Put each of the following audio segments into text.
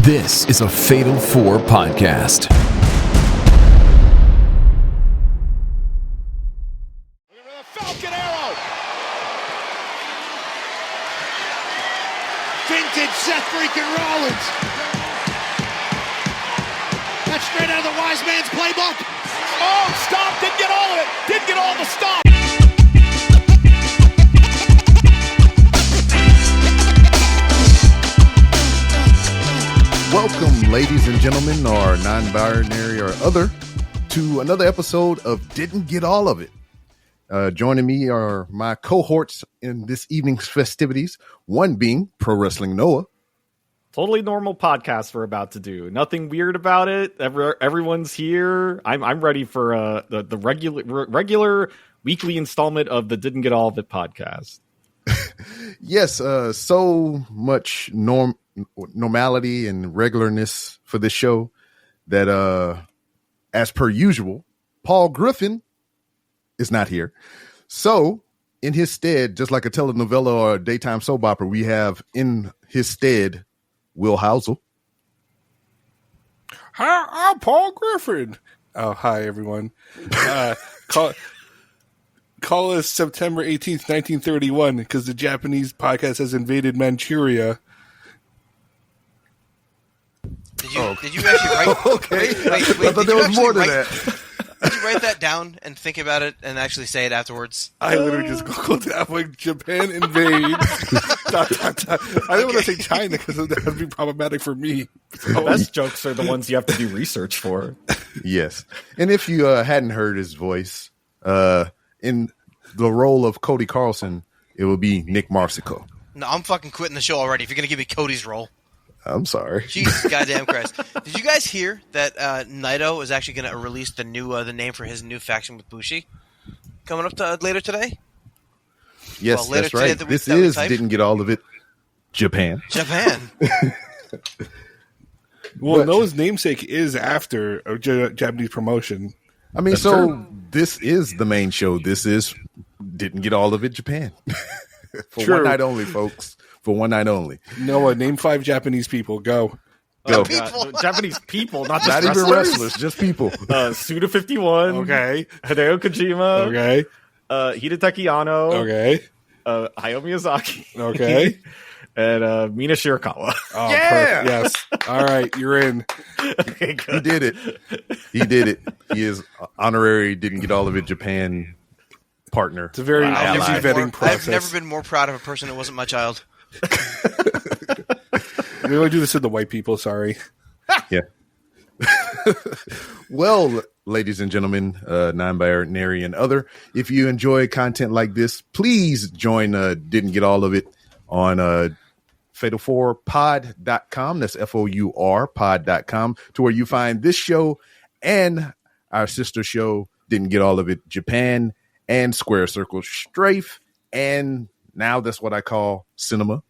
This is a Fatal 4 podcast. Falcon Arrow. Vintage Seth freaking Rollins. That's straight out of the wise man's playbook. Oh, stop. Didn't get all of it. Didn't get all the stop. Welcome, ladies and gentlemen, or non-binary or other, to another episode of Didn't Get All of It. Joining me are my cohorts in this evening's festivities, one being Pro Wrestling Noah. Totally normal podcast we're about to do. Nothing weird about it. Everyone's here. I'm ready for the regular weekly installment of the Didn't Get All of It podcast. Yes, so much normality and regularness for this show that, as per usual, Paul Griffin is not here. So, in his stead, just like a telenovela or a daytime soap opera, we have in his stead Will Housel. Hi, I'm Paul Griffin. Oh, hi, everyone. Call us September 18th, 1931, because the Japanese podcast has invaded Manchuria. Did you actually write? Okay. Wait, I thought there was more to that. Did you write that down and think about it and actually say it afterwards? I literally just googled that, like, Japan invades. ... I didn't want to say China because that would be problematic for me. The best jokes are the ones you have to do research for. Yes. And if you hadn't heard his voice, in the role of Cody Carlson, it will be Nick Marsico. No, I'm fucking quitting the show already if you're going to give me Cody's role. I'm sorry. Jesus goddamn Christ. Did you guys hear that Naito is actually going to release the name for his new faction with Bushi? Coming up later today? Yes, well, that's right. This is Didn't Get All of It, Japan. Well, Noah's namesake is after a Japanese promotion. I mean, that's so true. This is the main show. This is Didn't Get All of It, Japan. For one night only, folks. For one night only. Noah, name 5 Japanese people. Go. Japanese people, not even wrestlers, just people. Suda 51. Okay. Hideo Kojima. Okay. Hidetaki Anno. Okay. Hayao Miyazaki. Okay. And Mina Shirakawa. Oh, yeah. Yes. All right, you're in. Okay, he did it. He did it. He is honorary Didn't Get All of It Japan partner. It's a very easy vetting process. I've never been more proud of a person that wasn't my child. We only do this to the white people, sorry. Yeah. Well, ladies and gentlemen, non-binary and other, if you enjoy content like this, please join Didn't Get All of It on fatal4pod.com. That's FOUR pod.com, to where you find this show and our sister show, Didn't Get All of It Japan, and Square Circle Strafe, and now that's what I call cinema.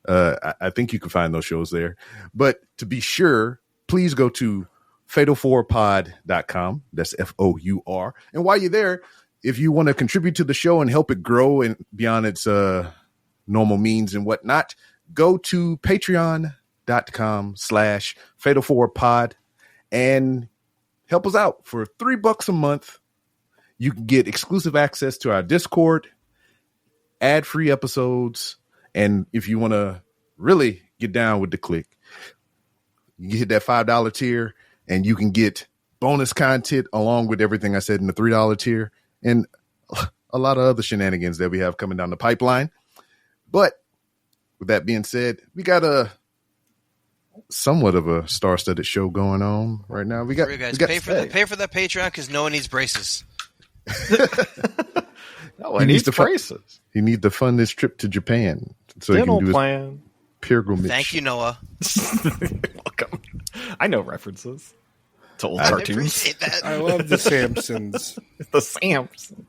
I think you can find those shows there. But to be sure, please go to fatal4pod.com. That's FOUR. And while you're there, if you want to contribute to the show and help it grow and beyond its normal means and whatnot, go to patreon.com/fatal4pod and help us out. For $3 a month, you can get exclusive access to our Discord, ad-free episodes, and if you want to really get down with the click, you hit that $5 tier, and you can get bonus content along with everything I said in the $3 tier, and a lot of other shenanigans that we have coming down the pipeline. But with that being said, we got a somewhat of a star-studded show going on right now. We got pay for that Patreon because no one needs braces. No, he needs braces. He needs to fund this trip to Japan so he can do his pilgrimage. Thank you, Noah. Welcome. I know references to old cartoons. I appreciate that. I love the Simpsons. The Simpsons.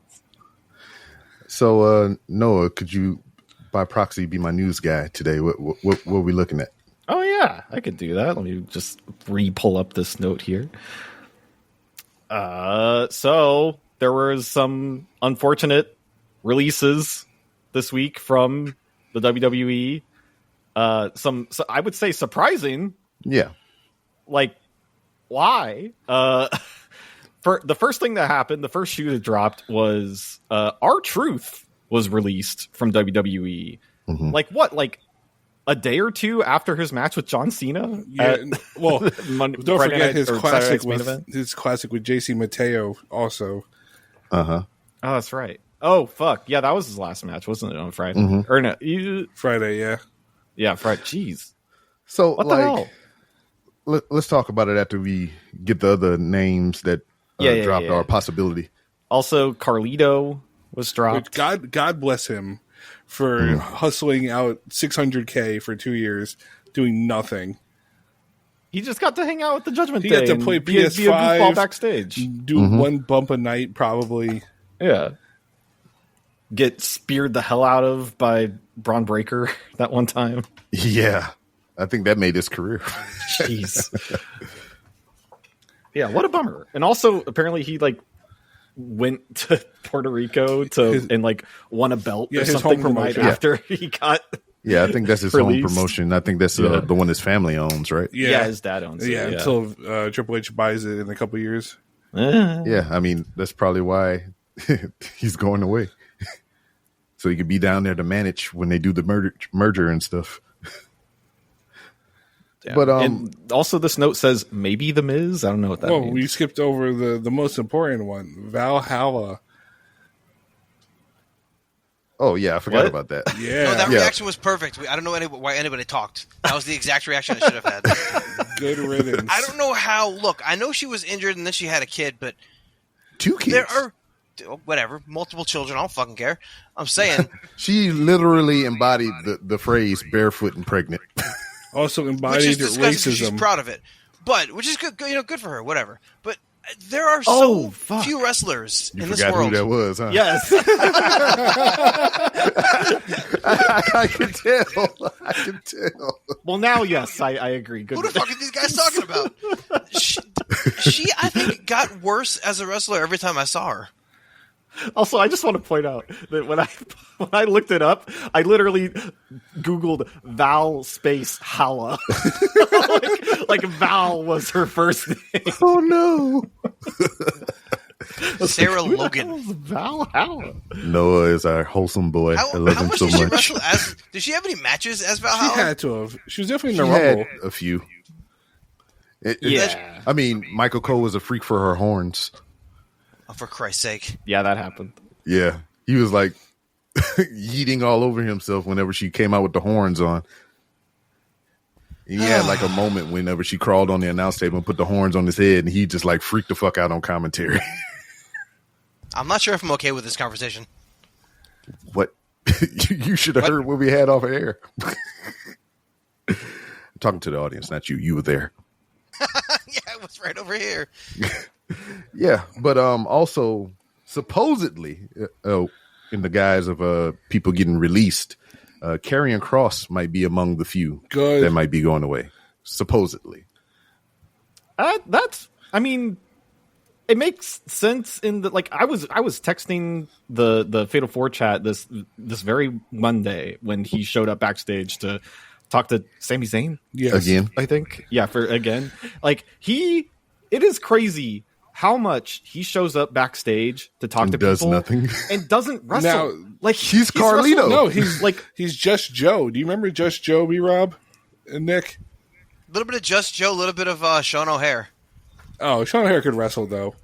So, Noah, could you, by proxy, be my news guy today? What are we looking at? Oh, yeah, I could do that. Let me just re-pull up this note here. So there was some unfortunate releases this week from the WWE. I would say surprising Yeah. Like, why? For the first thing that happened, the first shoe that dropped was R-Truth was released from WWE. Like what? Like a day or two after his match with John Cena? Yeah. Well, Monday, don't Friday forget night, his or classic Saturday night's main event? with JC Mateo also. Uh-huh. Oh, that's right. Oh, fuck. Yeah, that was his last match, wasn't it, on Friday? Or no, Friday, yeah. yeah, Friday. Jeez. So, What the hell? let's talk about it after we get the other names that dropped our possibility. Also, Carlito was dropped. God bless him for hustling out $600K for 2 years, doing nothing. He just got to hang out with the Judgment He Day. got to and play be a PS5, goofball backstage. do one bump a night, probably. Yeah. Get speared the hell out of by Braun Breaker that one time. Yeah. I think that made his career. Jeez. Yeah, what a bummer. And also, apparently, he like went to Puerto Rico and like won a belt or his something home the night promotion. after he got. Yeah, I think that's his Released. home promotion. I think that's the one his family owns, right? Yeah, his dad owns it. Yeah, until Triple H buys it in a couple years. Yeah, I mean, that's probably why he's going away. So he could be down there to manage when they do the merger and stuff. Yeah. But and also this note says maybe the Miz. I don't know what that means. We skipped over the most important one, Valhalla. oh yeah, I forgot What? about that. Yeah, No, that Yeah. reaction was perfect. I don't know why anybody talked. That was the exact reaction I should have had. good riddance. I don't know how. Look, I know she was injured and then she had a kid, but 2 kids. there are whatever multiple children. I don't fucking care. I'm saying She literally embodied the phrase "barefoot and pregnant." Also which is embodied disgusting 'cause she's racism. proud of it, but which is good. Good for her. Whatever. But there are Oh, so fuck. few wrestlers You in this forgot world. who that was, huh? Yes. I can tell. I can tell. Well, now, yes, I agree. Good. Who the fuck are these guys talking about? She, I think, got worse as a wrestler every time I saw her. Also, I just want to point out that when I looked it up, I literally Googled Val space Hala. like Val was her first name. Oh no. Sarah Who the Logan. hell is Val Hala? Noah is our wholesome boy. I love him much so did she much. wrestle as? Did she have any matches as She Valhalla? had to have. She was definitely She in the had Rumble. a few. Yeah. I mean, Michael Cole was a freak for her horns. Oh, for Christ's sake. Yeah, that happened. Yeah, he was like yeeting all over himself whenever she came out with the horns on. And he had like a moment whenever she crawled on the announce table and put the horns on his head, and he just like freaked the fuck out on commentary. I'm not sure if I'm okay with this conversation. What? You should have heard what we had off of air. I'm talking to the audience, not you. You were there. Yeah, it was right over here. Yeah, but also supposedly, in the guise of people getting released, Karrion Kross might be among the few Good. that might be going away. Supposedly, I mean, it makes sense in the like. I was texting the Fatal 4 chat this very Monday when he showed up backstage to talk to Sami Zayn. Yes. again. I think. Yeah, for again. Like it is crazy how much he shows up backstage to talk And to does people nothing. and doesn't wrestle. Now, like he's Carlito. wrestled- No, he's like he's Just Joe. Do you remember Just Joe, B-Rob and Nick? A little bit of Just Joe, a little bit of Sean O'Hare. Oh, Sean O'Hare could wrestle though.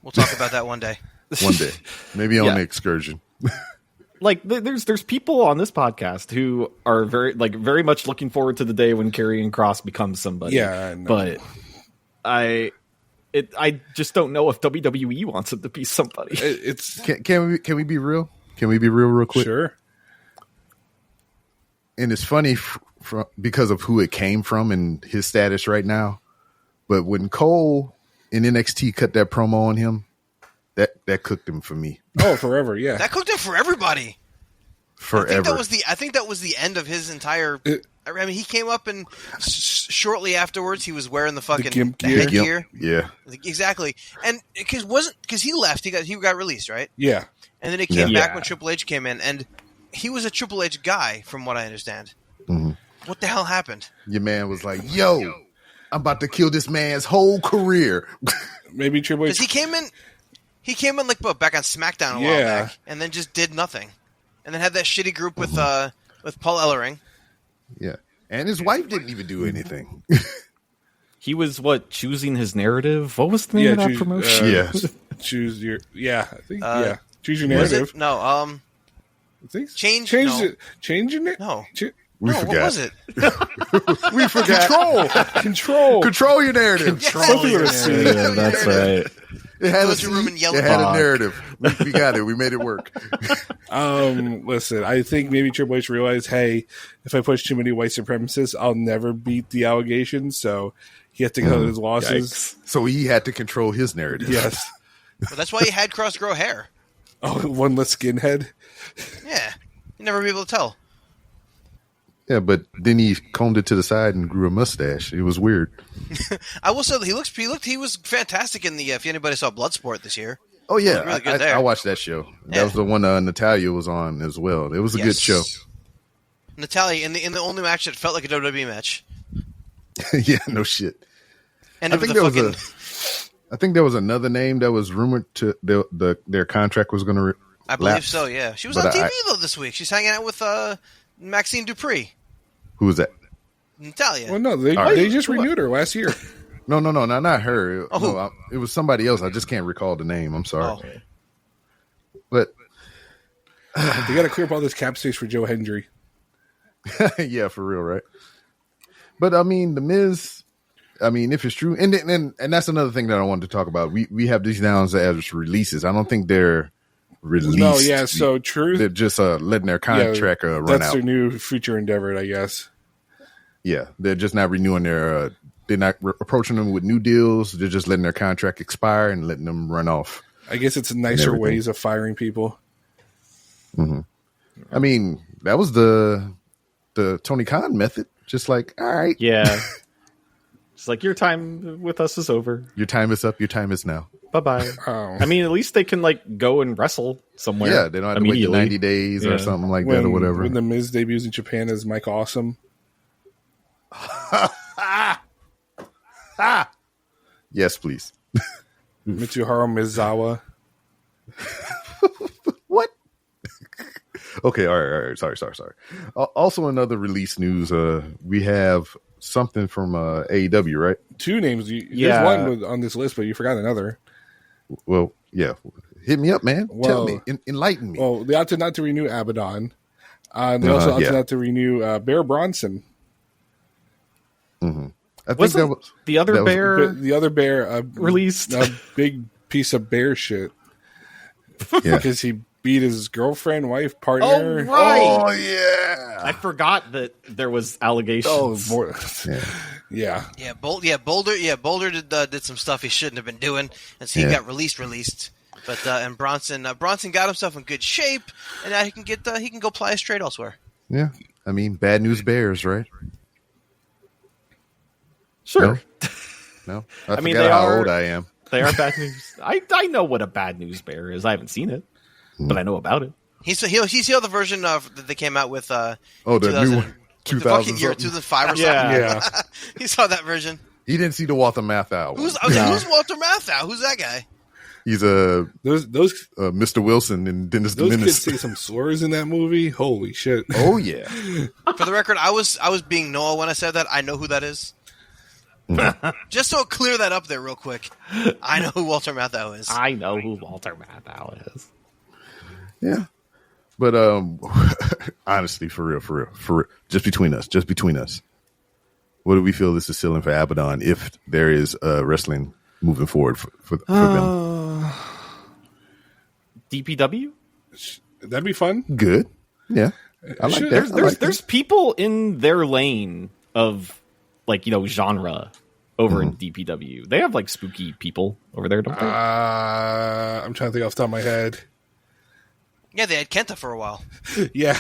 We'll talk about that one day. One day, maybe on Yeah. the excursion. like there's people on this podcast who are very much looking forward to the day when Karrion Kross becomes somebody. Yeah, I know. But I just don't know if WWE wants him to be somebody. It's Can we be real? Can we be real quick? sure. And it's funny because of who it came from and his status right now. But when Cole in NXT cut that promo on him, that cooked him for me Oh, forever. Yeah. That cooked it for everybody. forever. I think that was the end of his entire. I mean, he came up and shortly afterwards he was wearing the fucking gimp the gear. headgear. Yeah, Exactly, and because he left, he got released, right? Yeah. And then he came Yeah. back when Triple H came in, and he was a Triple H guy, from what I understand. Mhm. What the hell happened? Your man was like, "Yo, I'm about to kill this man's whole career." Maybe Triple H. Because he came in like back on SmackDown a while Yeah. back, and then just did nothing, and then had that shitty group with Paul Ellering. Yeah, and his wife didn't even do anything. He was choosing his narrative. What was the name of that promotion? Yes. Choose your. Yeah, I think. Choose your Was narrative. it? No. I think Change- Change no. it. Change your narrative. No. We no, forgot. what was it? We forgot. Control. Control your narrative. Something with a C. Yeah, that's right. It had Go a to your room and yell it had a Fuck. narrative. We got it. We made it work. Listen, I think maybe Triple H realized, hey, if I push too many white supremacists, I'll never beat the allegations. So he had to cut his losses. Yikes. So he had to control his narrative. Yes. Well, that's why he had cross grow hair. Oh, one less skinhead. Yeah, you never be able to tell. Yeah, but then he combed it to the side and grew a mustache. It was weird. I will say that he was fantastic in the. If anybody saw Bloodsport this year, Oh yeah, really good there. I watched that show. That Yeah. was the one Natalia was on as well. It was a good Yes. show. Natalia in the only match that felt like a WWE match. Yeah, no shit. And I think there was another name that was rumored to their contract was going to. I believe so. Yeah, she was But on TV I- though this week. She's hanging out with Maxine Dupree, Who was that? Natalia. Well, no, they All right. they just renewed her last year. No, not her. Oh, who? No, it was somebody else. I just can't recall the name. I'm sorry. Oh. But They got to clear up all this cap space for Joe Hendry. yeah, for real, right? But I mean, the Miz. I mean, if it's true, and that's another thing that I wanted to talk about. We have these downs as releases. I don't think they're released. No, yeah. So Truth, They're just letting their contract run that's out. their new future endeavor, I guess. Yeah, they're just not renewing their. They're not approaching them with new deals. They're just letting their contract expire and letting them run off. I guess it's nicer everything. ways of firing people. I mean, that was the Tony Khan method. Just like, all right, Yeah. It's like your time with us is over. your time is up. Your time is now. Bye bye. Oh. I mean, at least they can go and wrestle somewhere. Yeah, they don't have to wait the immediately. 90 days or Yeah. something like that or whatever. When the Miz debuts in Japan as Mike Awesome. Yes, please. Mitsuharu Mizawa. What? Okay, all right. Sorry. Also, another release news. We have something from AEW, right? Two names. Yeah. There's one on this list, but you forgot another. Well, yeah. Hit me up, man. Tell Well- me. Enlighten me. Well, they opted not to renew Abaddon. They also opted yeah. not to renew Bear Bronson. I think Wasn't that was the other that was- bear But the other bear released? a big piece of bear shit yeah. because he beat his girlfriend, wife, Oh, partner. right. Oh yeah. I forgot that there was allegations. Oh, more. Yeah. Yeah. Boulder did some stuff he shouldn't have been doing, and so he Yeah. got released. But and Bronson got himself in good shape, and now he can go ply his trade elsewhere. Yeah. I mean, bad news bears, right? Sure. No. I mean, forgot they how are- old I am. They are bad news. I know what a bad news bear is. I haven't seen it, but I know about it. He's the other version of that they came out with. Oh, the new one. The fucking 2000 year something. 2005 or something. Yeah. Yeah. He saw that version. He didn't see the Walter Matthau one. Who's Walter Matthau? Who's that guy? He's Those Mr. Wilson and Dennis the those kids Menace. say some slurs in that movie. Holy shit! Oh yeah. For the record, I was being Noah when I said that. I know who that is. Just so clear that up there real quick. I know who Walter Matthau is. I know who Walter Matthau is. Yeah. But honestly, for real, just between us. What do we feel this is selling for Abaddon if there is wrestling moving forward for them? DPW? That'd be fun. Good. Yeah. I like Sure, that. There's people in their lane of genre over in DPW. They have spooky people over there, don't they? I'm trying to think off the top of my head. Yeah, they had Kenta for a while. Yeah.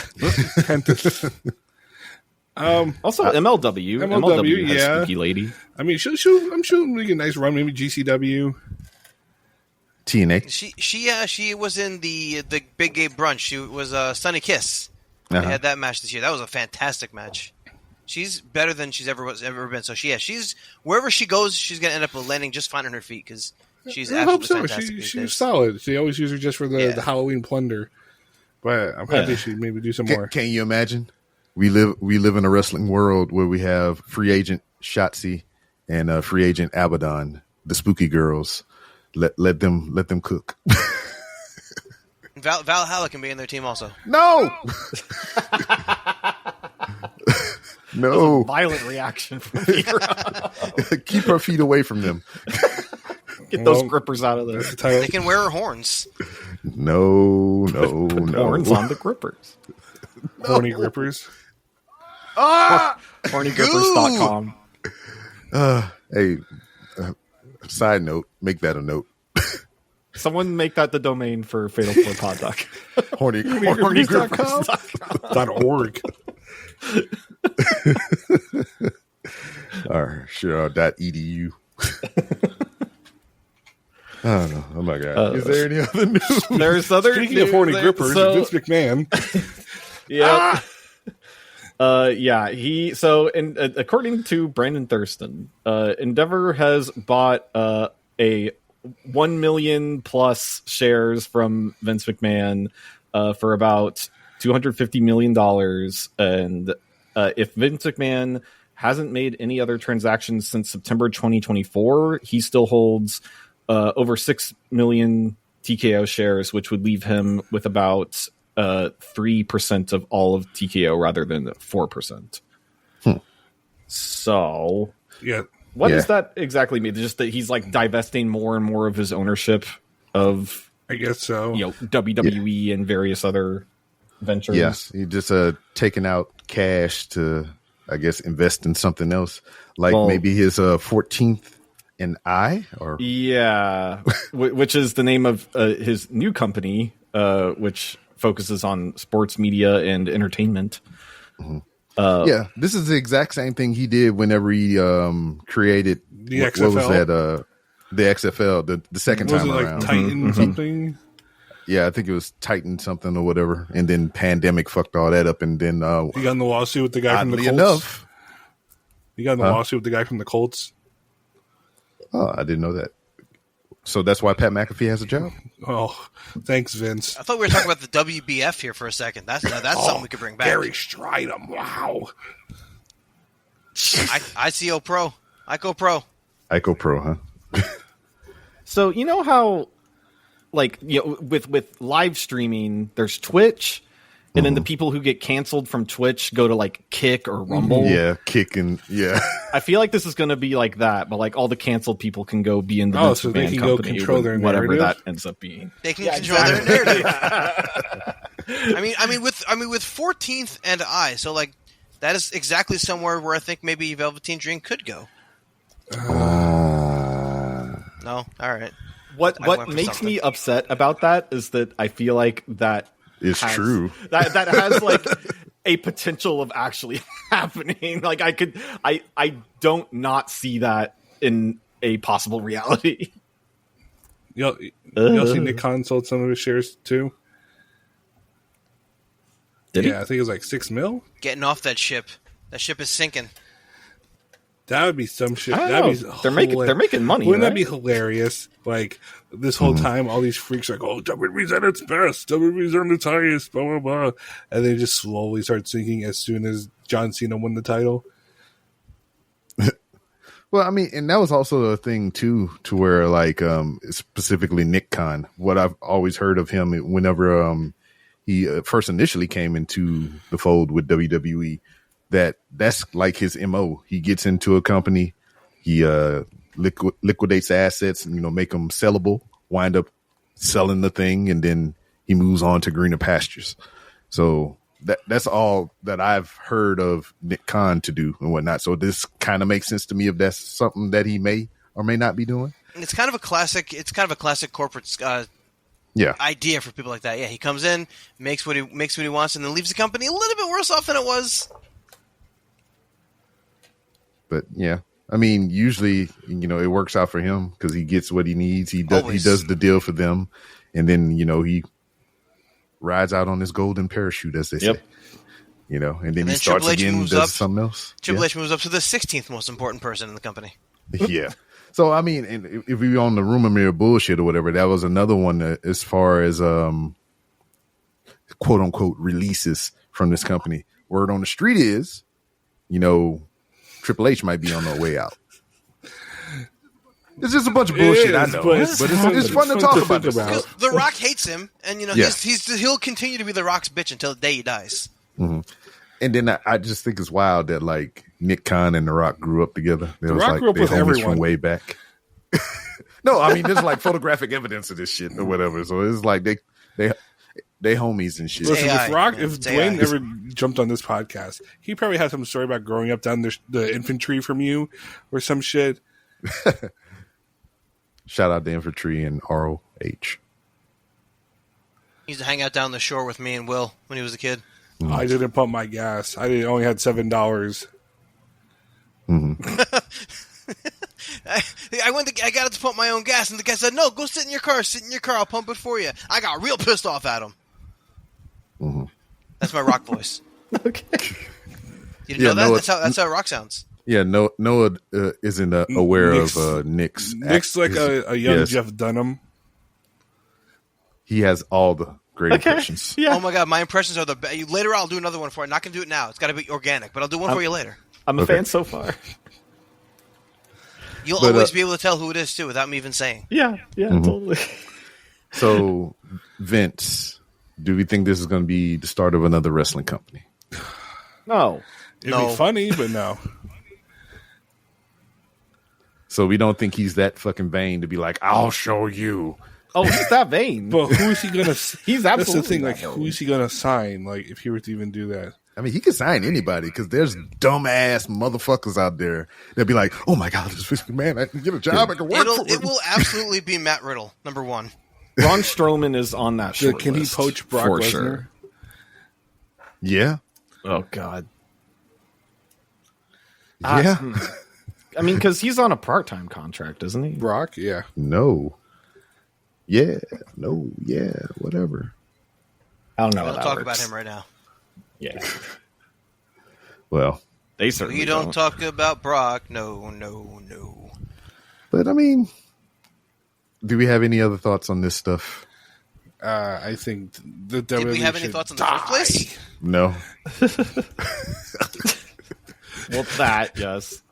Also, MLW. MLW has yeah. spooky lady. I mean, I'm sure make a nice run. Maybe GCW. TNA. She was in the Big Gay Brunch. She was Sunny Kiss They had that match this year. That was a fantastic match. She's better than she's ever been. So she's wherever she goes, she's gonna end up landing just fine on her feet because she's I hope absolutely so. fantastic. She's solid. They always use her just for the Halloween plunder. But I'm happy she maybe do some more. Can you imagine? We live in a wrestling world where we have free agent Shotzi and free agent Abaddon, the spooky girls. Let them cook. Valhalla can be in their team also. No. No. Violent reaction from here. Keep her feet away from them. Get those grippers out of there. That's the title. They can wear her horns. No. Horns on the grippers. Horny grippers. Hornygrippers.com. Hey, side note, make that a note. Someone make that the domain for Fatal 4 Pod Doc. Hornygrippers.org. Sure.edu. I don't know. Oh my god! Is there any other news? There's other Speaking of horny grippers, Vince McMahon. Yeah. According to Brandon Thurston, Endeavor has bought a 1 million plus shares from Vince McMahon for about $250 million. And if Vince McMahon hasn't made any other transactions since September 2024, he still holds over 6 million TKO shares, which would leave him with about 3% of all of TKO rather than 4%. So, what does that exactly mean? Just that he's like divesting more and more of his ownership of, I guess so. WWE and various other ventures. Yes, he just taking out cash to, I guess, invest in something else, like maybe his 14th and I, or which is the name of his new company, which focuses on sports media and entertainment. This is the exact same thing he did whenever he created the XFL. What was that? The XFL, the second time around. Titan something? Yeah, I think it was Titan something or whatever, and then pandemic fucked all that up, and then he got in the lawsuit with the guy from the Colts. He got in the lawsuit with the guy from the Colts. Oh, I didn't know that. So that's why Pat McAfee has a job? Oh, thanks, Vince. I thought we were talking about the WBF here for a second. That's something we could bring back. Gary Stridham, wow. ICO Pro. ICO Pro. ICO Pro, huh? So you know how, with live streaming, there's Twitch, and then the people who get canceled from Twitch go to like Kick or Rumble. Yeah, Kick and I feel like this is going to be like that, but like all the canceled people can go be in the Vince so they can go control their whatever narrative? that ends up being. They can control their narrative. I mean, with 14th and I, so like that is exactly somewhere where I think maybe Velveteen Dream could go. No, all right. What makes me upset about that is that I feel like that is true. That has like a potential of actually happening. Like I don't not see that in a possible reality. Y'all see Nick Khan sold some of his shares too? Did he? I think it was like 6 mil. Getting off that ship. That ship is sinking. That would be some shit. They're making money. Wouldn't right? that be hilarious? Like this whole time, all these freaks are like, "Oh, WWE's at its best. WWE's on its highest." Blah blah blah, and they just slowly start sinking as soon as John Cena won the title. Well, I mean, and that was also a thing too, to where like specifically Nick Khan. What I've always heard of him, whenever he first initially came into the fold with WWE. That's like his MO. He gets into a company, he liquidates assets, and make them sellable, wind up selling the thing, and then he moves on to greener pastures. So that's all that I've heard of Nick Khan to do and whatnot. So this kind of makes sense to me if that's something that he may or may not be doing. It's kind of a classic. It's kind of a classic corporate idea for people like that. Yeah, he comes in, makes what he wants, and then leaves the company a little bit worse off than it was. But yeah, I mean, usually, it works out for him because he gets what he needs. He does the deal for them, and then he rides out on his golden parachute, as they Yep. say. You know, and then And he then starts Triple H again, moves does up. something else. Triple H moves up to the 16th most important person in the company. Yeah. So I mean, and if we on the rumor mill bullshit or whatever, that was another one as far as quote unquote releases from this company. Word on the street is, you know, Triple H might be on their way out. It's just a bunch of bullshit, I know, but it's fun to talk about. This Because stuff. The Rock hates him, and you know Yeah. he'll continue to be The Rock's bitch until the day he dies. And then I just think it's wild that like Nick Khan and The Rock grew up together. It was Rock like grew up they with homies everyone. from way back. No, I mean there's like photographic evidence of this shit or whatever. So it's like they homies and shit. Listen, AI, if Rock, man. if It's Dwayne AI. ever jumped on this podcast, he probably had some story about growing up down the infantry from you or some shit. Shout out to Infantry and ROH. He used to hang out down the shore with me and Will when he was a kid. I didn't pump my gas. I only had $7. I got to pump my own gas, and the guy said, "No, go sit in your car. Sit in your car. I'll pump it for you." I got real pissed off at him. That's my Rock voice. Okay. You didn't know that? Noah- That's how Rock sounds. Yeah, Noah isn't aware Nick's- of Nick's. Nick's like a young yes. Jeff Dunham. He has all the great Okay. impressions. Yeah. Oh my god, my impressions are the best. Later, I'll do another one for you. I'm not gonna do it now. It's got to be organic, but I'll do one for you later. I'm a Okay. fan so far. You'll But, always be able to tell who it is too, without me even saying. Yeah, totally. So, Vince, do we think this is going to be the start of another wrestling company? No. It'd No. be funny, but no. So we don't think he's that fucking vain to be like, I'll show you. Oh, he's that vain. But who is he gonna? He's That's the absolutely thing. Like, that who is he gonna sign? Like, if he were to even do that. I mean, he could sign anybody because there's dumbass motherfuckers out there. They'll be like, oh my God, this Vince McMahon, I can get a job, I can work for It him. will absolutely be Matt Riddle, number one. Braun Strowman is on that short Can he list, poach Brock for Lesnar? sure. Yeah. Oh God. Yeah. I mean, because he's on a part-time contract, isn't he? Brock, yeah. No. Yeah. No. Yeah. Whatever. I don't know. We how don't that talk works. about him right now. Yeah, Well, they certainly We don't talk about Brock. No, no, no. but I mean, do we have any other thoughts on this stuff? I think the Did we have any thoughts on the first place? No. Well, that yes,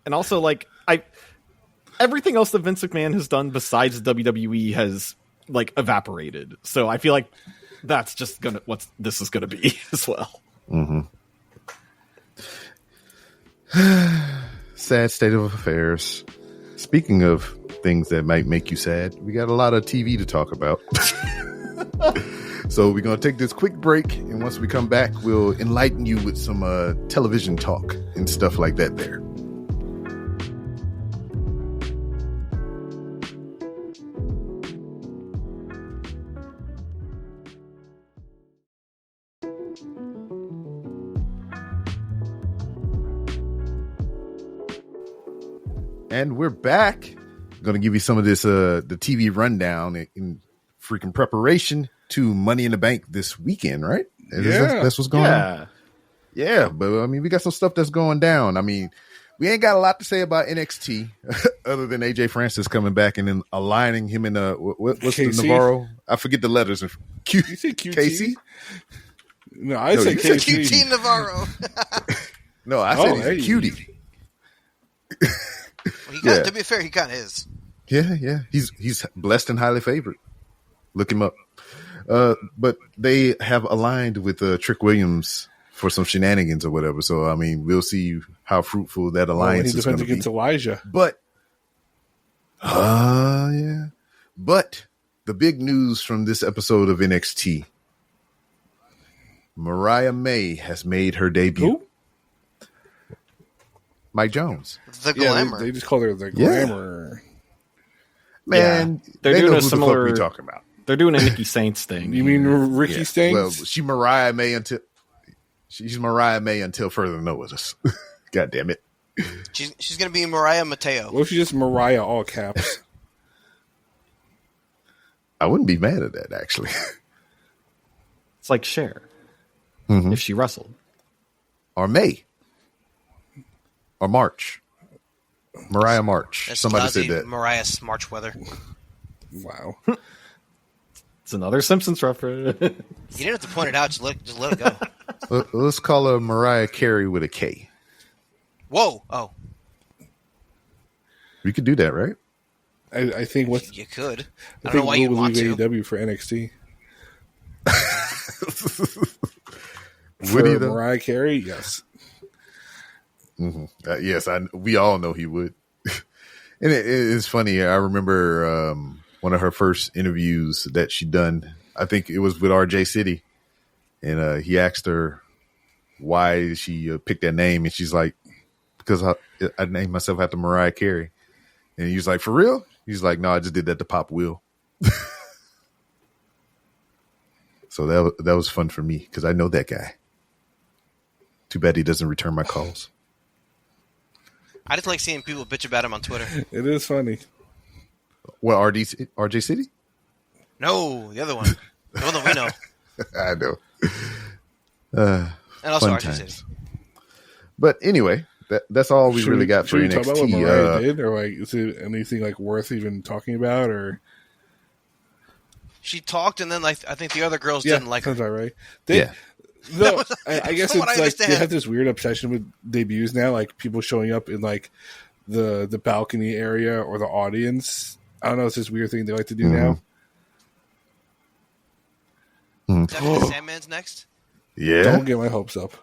and also like everything else that Vince McMahon has done besides WWE has like evaporated. So I feel like that's just what this is gonna be as well. Sad state of affairs. Speaking of things that might make you sad, we got a lot of TV to talk about. So we're going to take this quick break, and once we come back, we'll enlighten you with some television talk and stuff like that there. And we're back. Going to give you some of this the TV rundown in freaking preparation to Money in the Bank this weekend, right? That's what's going on. Yeah, but I mean, we got some stuff that's going down. I mean, we ain't got a lot to say about NXT other than AJ Francis coming back and then aligning him in what's KC? the Navarro? I forget the letters. You say QT? Casey? No, I say you said KC. QT Navarro. No, I said he's hey. a cutie. To be fair, he kind of is. Yeah. He's blessed and highly favored. Look him up. But they have aligned with Trick Williams for some shenanigans or whatever. So I mean, we'll see how fruitful that alliance He is going defends to be. against Elijah. But, yeah. But the big news from this episode of NXT: Mariah May has made her debut. Who? Mike Jones. The Yeah, glamour. they just call her the Yeah. glamour. Man, They're they doing know a who similar- the fuck we talking about. They're doing a Nikki Saints thing. You mean Ricky Yeah. Stanks? Well, she Mariah May until she's Mariah May until further notice. God damn it. She's going to be Mariah Mateo. what if she just Mariah all caps? I wouldn't be mad at that, actually. It's like Cher Mhm. if she wrestled. Or May. Or March. Mariah March. That's Somebody lousy said that. Mariah's March weather. Wow. It's another Simpsons reference. You didn't have to point it out. Just let it go. Let's call her Mariah Carey with a K. Whoa! Oh, We could do that, right? I think what you could. I I don't know think why you'd we'll want leave to. AEW for NXT. Would he For though? Mariah Carey, yes. Yes, we all know he would. And it's funny. I remember one of her first interviews that she done. I think it was with RJ City, and he asked her why she picked that name, and she's like, "Because I named myself after Mariah Carey." And he was like, "For real?" He's like, "No, I just did that to pop Will." So that was fun for me because I know that guy. Too bad he doesn't return my calls. I just like seeing people bitch about him on Twitter. It is funny. What, RJ City? No, the other one. The one that we know. I know. And also Fun RJ times. City. But anyway, that's all we Should really got for should we talk about what NXT. Mariah did, or like is it anything like worth even talking about? Or She talked, and then like I think the other girls didn't like her. sounds all right. Yeah. No, I guess From what it's I like they understand. have this weird obsession with debuts now, like people showing up in like the balcony area or the audience. I don't know, it's this weird thing they like to do now. Definitely Sandman's next. Yeah. Don't get my hopes up.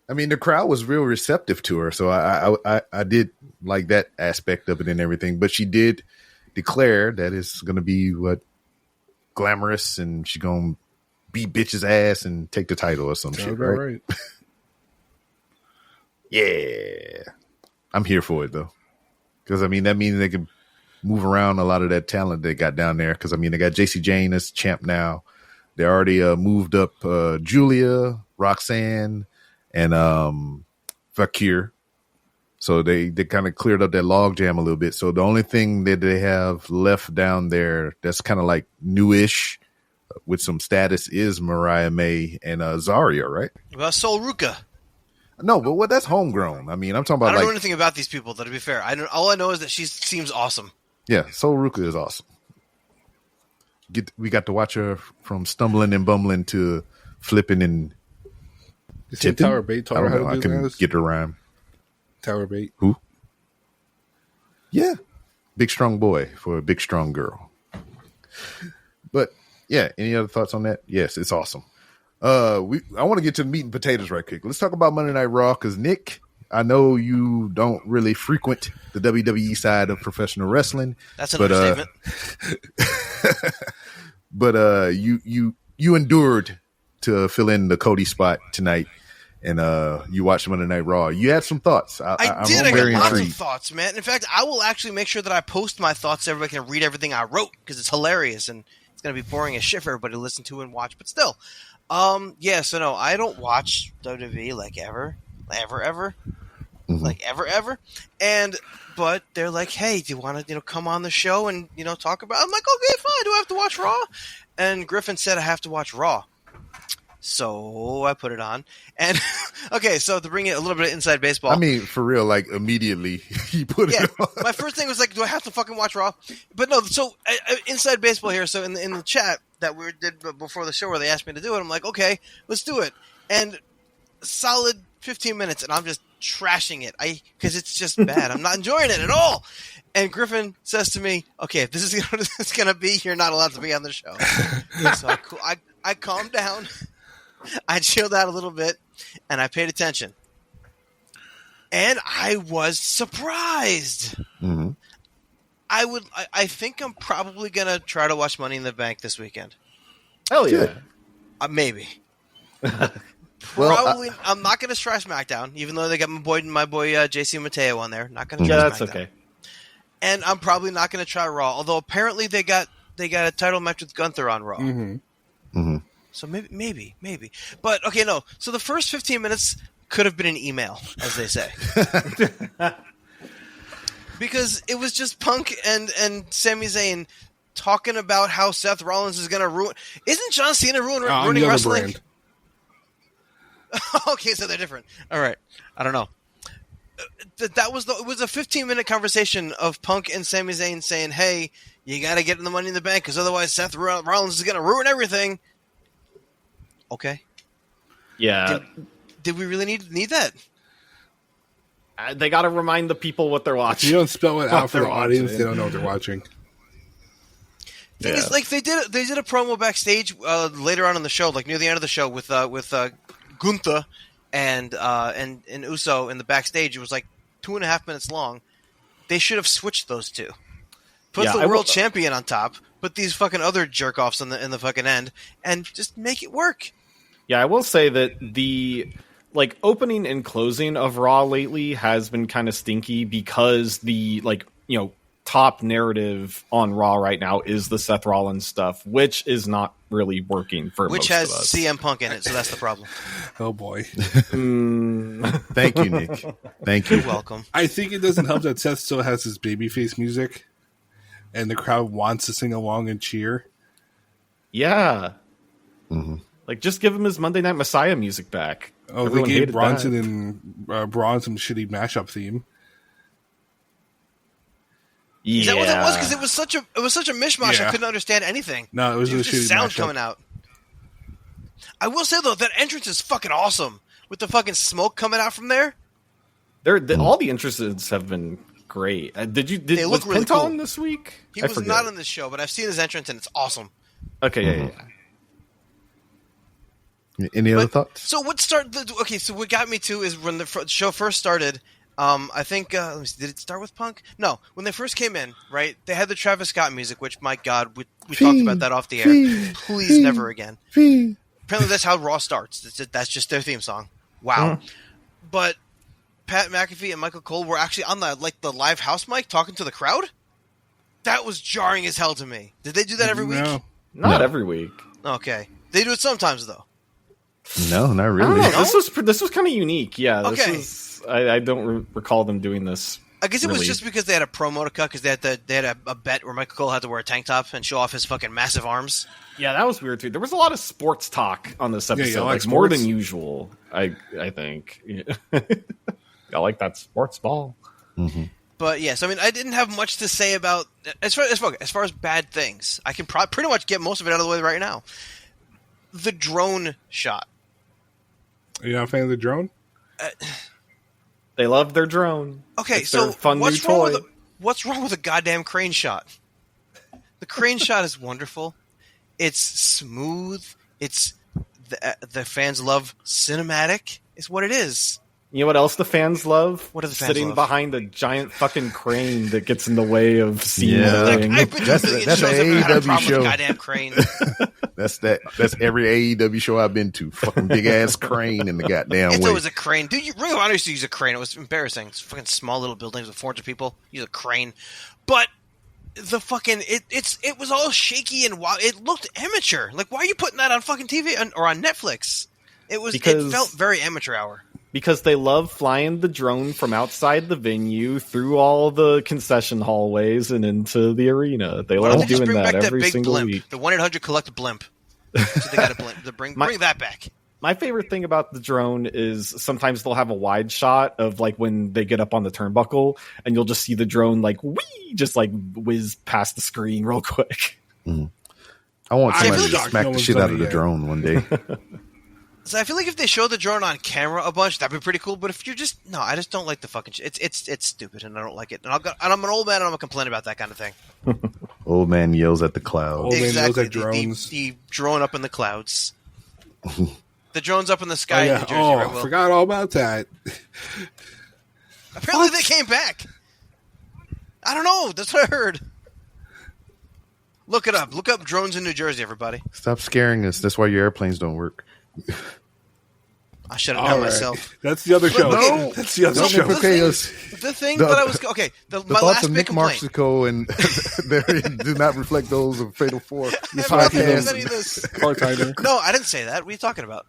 I mean, the crowd was real receptive to her, so I did like that aspect of it and everything. But she did declare that it's going to be glamorous, and she's going to beat bitch's ass and take the title or some Sounds shit, about right? right. Yeah, I'm here for it though, because I mean that means they can move around a lot of that talent they got down there. Because I mean they got JC Jane as champ now. They already moved up Julia, Roxanne, and Fakir. So they kind of cleared up that log jam a little bit. So the only thing that they have left down there that's kind of like newish with some status is Mariah May and Zarya, right? Well, Sol Ruka. No, but that's homegrown. I mean, I'm talking I about don't know like, anything about these people, though, to be fair. All I know is that she seems awesome. yeah, Sol Ruka is awesome. We got to watch her from stumbling and bumbling to flipping and You said tipping. Tower Bait taught I her don't how know. to I do couldn't that? get the rhyme. Tower Bait. Who? Yeah, big strong boy for a big strong girl. But yeah, any other thoughts on that? Yes, it's awesome. I want to get to the meat and potatoes right quick. Let's talk about Monday Night Raw because Nick, I know you don't really frequent the WWE side of professional wrestling. That's an but, understatement. But you endured to fill in the Cody spot tonight, and you watched Monday Night Raw. You had some thoughts. I I'm did. I got very lots intrigued. of thoughts, man. In fact, I will actually make sure that I post my thoughts so everybody can read everything I wrote because it's hilarious and it's going to be boring as shit for everybody to listen to and watch. But still, yeah. So no, I don't watch WWE like ever. But they're like, hey, do you want to come on the show and talk about? I'm like, okay, fine. Do I have to watch Raw? And Griffin said I have to watch Raw. So I put it on, and okay. So to bring it a little bit of inside baseball, I mean, for real, like immediately he put yeah. it on. My first thing was like, do I have to fucking watch Raw? But no. So inside baseball here. So in the chat that we did before the show, where they asked me to do it, I'm like, okay, let's do it. And solid 15 minutes, and I'm just trashing it. Because it's just bad. I'm not enjoying it at all. And Griffin says to me, okay, if this is gonna be, you're not allowed to be on the show. So I calmed down. I chilled out a little bit, and I paid attention. And I was surprised. Mm-hmm. I think I'm probably going to try to watch Money in the Bank this weekend. Hell yeah. Good. Maybe. Well, Probably. I'm not going to try SmackDown, even though they got my boy JC Mateo on there. Not going to try Yeah, that's SmackDown. okay. And I'm probably not going to try Raw, although apparently they got a title match with Gunther on Raw. Mm-hmm. So maybe. But, okay, no. So the first 15 minutes could have been an email, as they say. Because it was just Punk and Sami Zayn talking about how Seth Rollins is going to ruin. Isn't John Cena ruining the other wrestling? brand. Okay, so they're different. All right, I don't know. It was a 15-minute conversation of Punk and Sami Zayn saying, "Hey, you got to get in the Money in the Bank because otherwise Seth Rollins is going to ruin everything." Okay. Yeah. Did we really need that? They got to remind the people what they're If watching. you don't spell it out for the They're audience, watching. they don't know what they're watching. Thing is, like they did a promo backstage later on in the show, like near the end of the show with Gunther and Uso in the backstage. It was like 2.5 minutes long. They should have switched those two. Put the world champion on top, put these fucking other jerk offs in the fucking end, and just make it work. Yeah, I will say that the opening and closing of Raw lately has been kind of stinky because the top narrative on Raw right now is the Seth Rollins stuff, which is not really working for which most has of us. CM Punk in it, so that's the problem. Oh boy. Thank you, Nick. Thank you. You're welcome. I think it doesn't help that Seth still has his babyface music, and the crowd wants to sing along and cheer. Yeah. Like, just give him his Monday Night Messiah music back. Oh, Everyone they gave hated Bronson that. and Braun some shitty mashup theme. Yeah. Is that what that was? Because it was such a mishmash. Yeah. I couldn't understand anything. No, it was a just shitty sound mashup. coming out. I will say though, that entrance is fucking awesome with the fucking smoke coming out from there. All the entrances have been great. They was look really Penta on cool. this week? He I was forget. not on this show, but I've seen his entrance and it's awesome. Okay, yeah. Any other thoughts? So what got me to is when the show first started. I think let me see, did it start with Punk? No, when they first came in, right? They had the Travis Scott music, which my God, we talked about that off the air. Please, never again. Apparently, that's how Raw starts. That's just their theme song. Wow. But Pat McAfee and Michael Cole were actually on the live house mic talking to the crowd. That was jarring as hell to me. Did they do that every week? No. Not every week. Okay, they do it sometimes though. No, not I don't really. know. This was kind of unique. Yeah. Okay. I don't recall them doing this. I guess it was really. just because they had a promo to cut because they had a bet where Michael Cole had to wear a tank top and show off his fucking massive arms. Yeah, that was weird too. There was a lot of sports talk on this episode, you like more sports? than usual. I think. I like that sports ball. But yes, I mean, I didn't have much to say about as far as bad things. I can pretty much get most of it out of the way right now. The drone shot. Are you not a fan of the drone? They love their drone. Okay, It's their so fun new toy. What's wrong with a goddamn crane shot? The crane shot is wonderful. It's smooth. It's the fans love cinematic. It's what it is. You know what else the fans love? What do the fans Sitting love? behind a giant fucking crane that gets in the way of seeing Yeah. the Like, thing. I've been to That's a million an shows. I've never had a AEW problem with show. a goddamn crane. That's every AEW show I've been to. Fucking big ass crane in the goddamn It's way. always a crane. Dude, Ring of Honor used to use a crane. It was embarrassing. It's fucking small little buildings with 400 people. Use a crane. But the fucking it was all shaky and wild. It looked amateur. Like, why are you putting that on fucking TV or on Netflix? It felt very amateur hour. Because they love flying the drone from outside the venue through all the concession hallways and into the arena. They Why don't love they just doing bring that back every big single blimp? week. The 1-800 collect blimp. So they got a blimp. Bring that back. My favorite thing about the drone is sometimes they'll have a wide shot of like when they get up on the turnbuckle, and you'll just see the drone like just like whiz past the screen real quick. I want I'm somebody to shocked smack no the one's shit done out it of the yet. drone one day. So I feel like if they showed the drone on camera a bunch, that'd be pretty cool. But if you're I just don't like the fucking shit. It's stupid, and I don't like it. And I'm an old man, and I'm gonna complain about that kind of thing. Old man yells at the cloud. Old man yells Exactly. at drones. The drone up in the clouds. The drone's up in the sky in New Jersey, Oh, right, Will? forgot all about that. Apparently they came back. I don't know. That's what I heard. Look it up. Look up drones in New Jersey, everybody. Stop scaring us. That's why your airplanes don't work. I should have All known right. myself. That's the other show. No. That's the other Don't show. implicate us. The thing The- that I was okay. The My thoughts last of big Nick complaint. Marsico and they do not reflect those of Fatal 4. I have nothing to do with podcast. any of this. Car timer. No, I didn't say that. What are you talking about?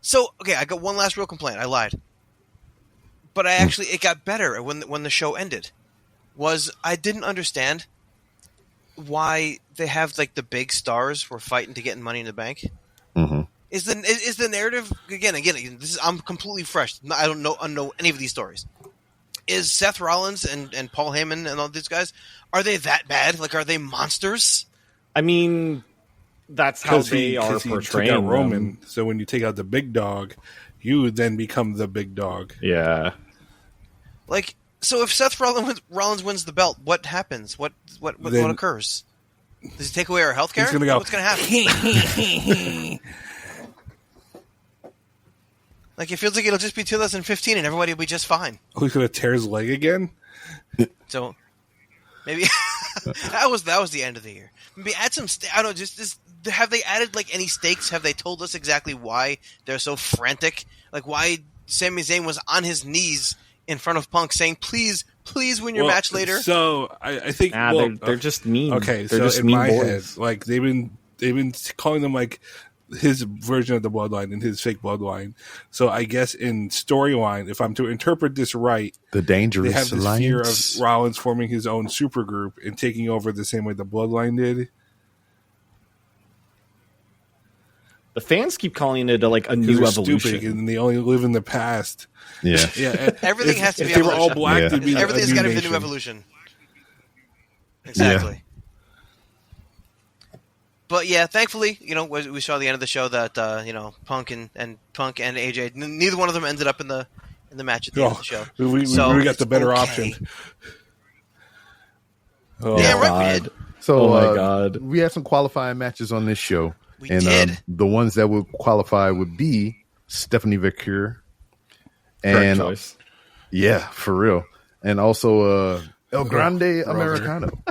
So, okay, I got one last real complaint. I lied. But it got better when the show ended. I didn't understand. why they have like the big stars were fighting to get in Money in the Bank? Mm-hmm. Is the narrative again? This is, I'm completely fresh. I don't know any of these stories. Is Seth Rollins and Paul Heyman and all these guys, are they that bad? Like, are they monsters? I mean, that's how they are he portraying took out Roman. them. So when you take out the big dog, you then become the big dog. Yeah. Like, so if Seth Rollins wins the belt, what happens? What occurs? Does he take away our health care? He's gonna go, What's going to happen? Like, it feels like it'll just be 2015 and everybody will be just fine. Who's going to tear his leg again? So maybe that was the end of the year. Maybe add some. I don't know. Just have they added like any stakes? Have they told us exactly why they're so frantic? Like why Sami Zayn was on his knees in front of Punk saying, "Please, please win your match later." So I think they're just mean. Okay, they're so just in mean my boys. head, like they've been calling them like his version of the bloodline and his fake bloodline. So I guess in storyline, if I'm to interpret this right, The Dangerous they have this Alliance. fear of Rollins forming his own supergroup and taking over the same way the bloodline did. The fans keep calling it a Because new they're evolution. stupid and they only live in the past. Yeah. Yeah, Everything has to if be they were all evolution. black, Yeah. they'd be Everything's got to be the new nation. evolution. Exactly. But yeah, thankfully, we saw the end of the show that Punk and AJ, neither one of them ended up in the match at the end of the show. We So got the better it's option. okay. Oh, Yeah, right. We did. So, Oh my God. we had some qualifying matches on this show. We and did. the ones that would qualify would be Stephanie Vicur. Correct And choice. yeah, for real. And also El Grande Brother. Americano.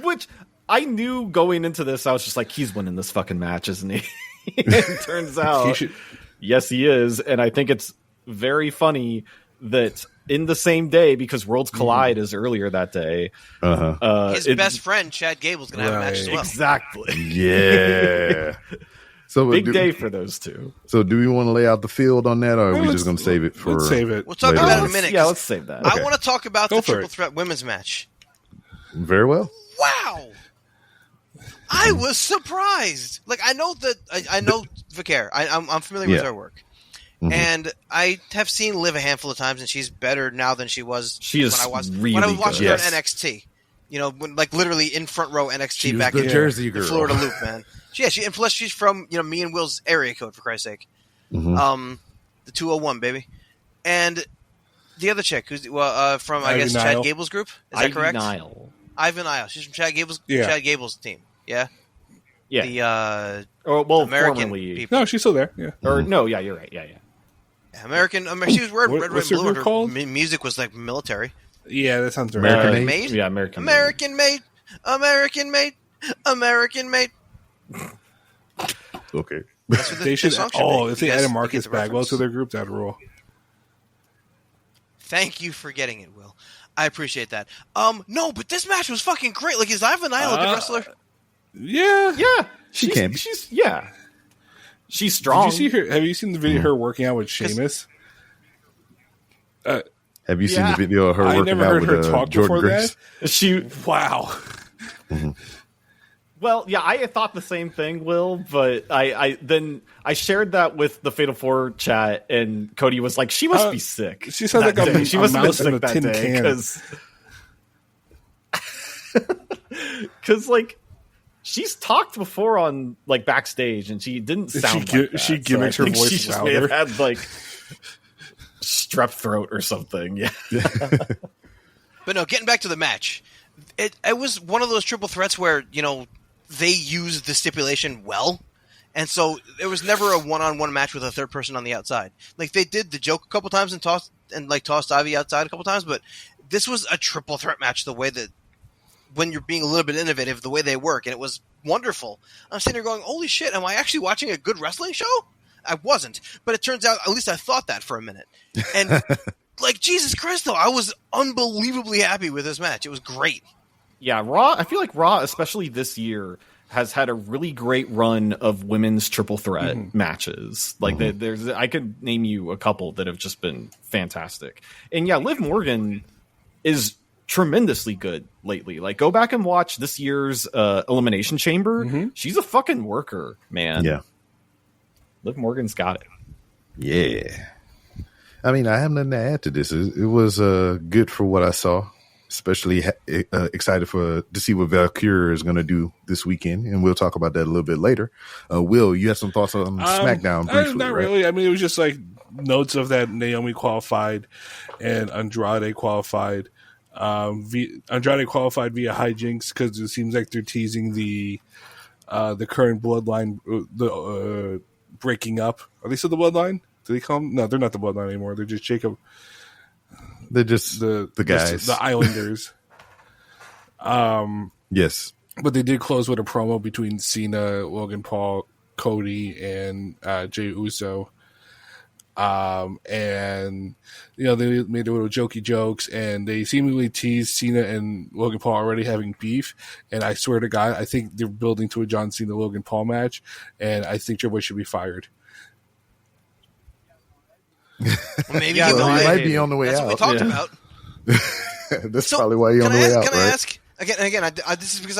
Which I knew going into this, I was just like, he's winning this fucking match, isn't he? It turns He out, should- yes, he is. And I think it's very funny that in the same day, because Worlds Collide is earlier that day. Uh-huh. His best friend, Chad Gable's going to have a match as Right. well. Exactly. Yeah. So Big do, day for those two. So do we want to lay out the field on that, or are we Let's- just going to save it for? Let's save it. We'll talk later about it on? in a minute. Yeah, 'cause let's save that. I want to talk about Go the for triple it. threat women's match. Very well. Wow. I was surprised. Like, I know Vicaire. I'm familiar with Yeah. her work. Mhm. And I have seen Liv a handful of times, and she's better now than she was She is when I was really watching good. her Yes. in NXT. When literally in front row NXT She was back the in Jersey the girl. Florida Loop, man. And plus she's from me and Will's area code, for Christ's sake. Mhm. The 201, baby. And the other chick who's from I Ivy guess Nile. Chad Gable's group. Is that Ivy correct? Nile. Ivan Isle. She's from Chad Gable's team. Yeah. Yeah. The American formerly people. No, she's still there. Yeah. Or no, yeah, you're right. Yeah. American. She was wearing red, What's white, her and blue. group Her called? music was like military. Yeah, that sounds right. American Made? Yeah, American. American made. American made. American made. Okay. That's what They should. song Oh, be. if they You guys added get Marcus the Bagwell reference. to their group, that'd rule. Thank you for getting it, Will. I appreciate that. No, but this match was fucking great. Like, is Ivan Isle a good wrestler? Yeah. Yeah, She can be. She's she's strong. Did you see her? Have you seen the video of her working out with Sheamus? Have you seen the video of her I working never out heard with her talk Jordan before Grace? that. She Wow. Well, yeah, I thought the same thing, Will, but I shared that with the Fatal 4 chat, and Cody was like, "She must be sick." she sounds that like a- day. She a must have been mouse in sick a that tin day can. because like she's talked before on like backstage, and she didn't sound like that. she So gimmicks I her think voice she just may have louder. had like strep throat or something. Yeah. But no, getting back to the match, it was one of those triple threats where they used the stipulation well, and so there was never a one-on-one match with a third person on the outside. Like they did the joke a couple times and tossed Ivy outside a couple times, but this was a triple threat match. The way that when you're being a little bit innovative, the way they work, and it was wonderful. I'm sitting there going, "Holy shit! Am I actually watching a good wrestling show?" I wasn't, but it turns out at least I thought that for a minute, and. Like, Jesus Christ, though, I was unbelievably happy with this match. It was great. Yeah, Raw. I feel like Raw, especially this year, has had a really great run of women's triple threat matches. Like, there's, I could name you a couple that have just been fantastic. And yeah, Liv Morgan is tremendously good lately. Like, go back and watch this year's Elimination Chamber. She's a fucking worker, man. Yeah. Liv Morgan's got it. Yeah. I mean, I have nothing to add to this. It was good for what I saw. Especially excited to see what Valkyrie is going to do this weekend, and we'll talk about that a little bit later. Will, you have some thoughts on SmackDown briefly? Not right? really. I mean, it was just like notes of that Naomi qualified and Andrade qualified. Andrade qualified via hijinks because it seems like they're teasing the current bloodline, breaking up. Are they still the bloodline? Do they call them? No, they're not the bloodline anymore. They're just Jacob. They're just the guys, the Islanders. Yes, but they did close with a promo between Cena, Logan Paul, Cody, and Jey Uso. And they made little jokey jokes, and they seemingly teased Cena and Logan Paul already having beef. And I swear to God, I think they're building to a John Cena Logan Paul match, and I think Triple H should be fired. Maybe he might be on the way that's out. That's what we talked about. That's probably why you're on the way out, Can right? I ask again? This is because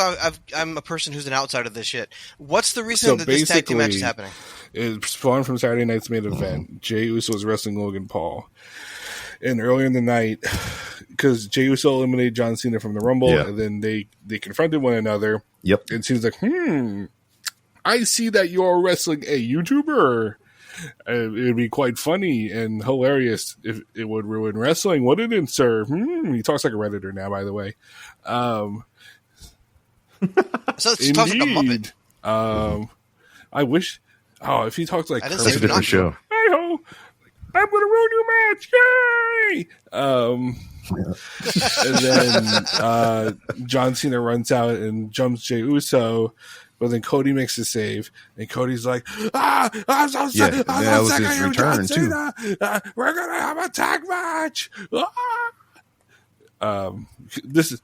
I'm a person who's an outsider of this shit. What's the reason that this tag team match is happening? It spawned from Saturday night's main event. Jey Uso was wrestling Logan Paul, and earlier in the night, because Jey Uso eliminated John Cena from the Rumble, and then they confronted one another. Yep, and Cena's like, I see that you're wrestling a YouTuber. It'd be quite funny and hilarious if it would ruin wrestling, wouldn't it, sir? He talks like a Redditor now, by the way. So it talks like a Muppet. I wish. Oh, if he talks like Kermit, that's a different show. Hey-ho, I'm going to ruin your match. Yay! And then John Cena runs out and jumps Jey Uso. But then Cody makes the save, and Cody's like, I'm so sick. That was his return, too. We're going to have a tag match. This is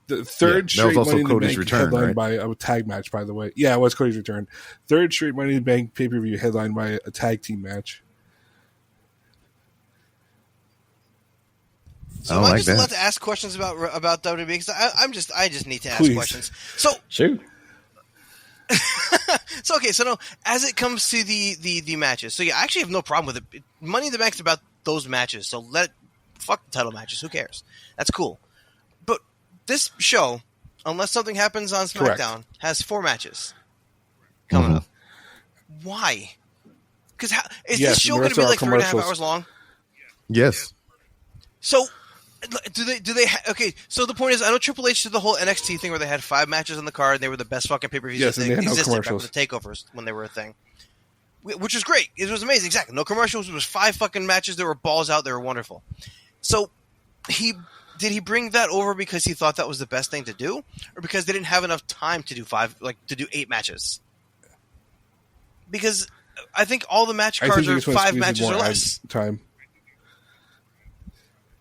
the third straight also Money in the Cody's Bank return, headlined right? by a tag match, by the way. Yeah, it was Cody's return. Third straight Money in the Bank pay-per-view headlined by a tag team match. So am I just allowed to ask questions about WWE? Because I just need to ask questions. So shoot. So okay, so no, as it comes to the matches, so yeah, I actually have no problem with it. Money in the Bank is about those matches, so fuck the title matches. Who cares? That's cool. But this show, unless something happens on SmackDown, has 4 matches coming up. Why? Because is this show going to be like 3.5 hours long? Yes. So. Do they okay, so the point is, I know Triple H did the whole NXT thing where they had 5 matches on the card and they were the best fucking pay-per-views that existed back with the takeovers when they were a thing. Which was great. It was amazing. Exactly. No commercials. It was 5 fucking matches. There were balls out. They were wonderful. So did he bring that over because he thought that was the best thing to do? Or because they didn't have enough time to do 8 matches? Because I think all the match cards are 5 matches or less. Time.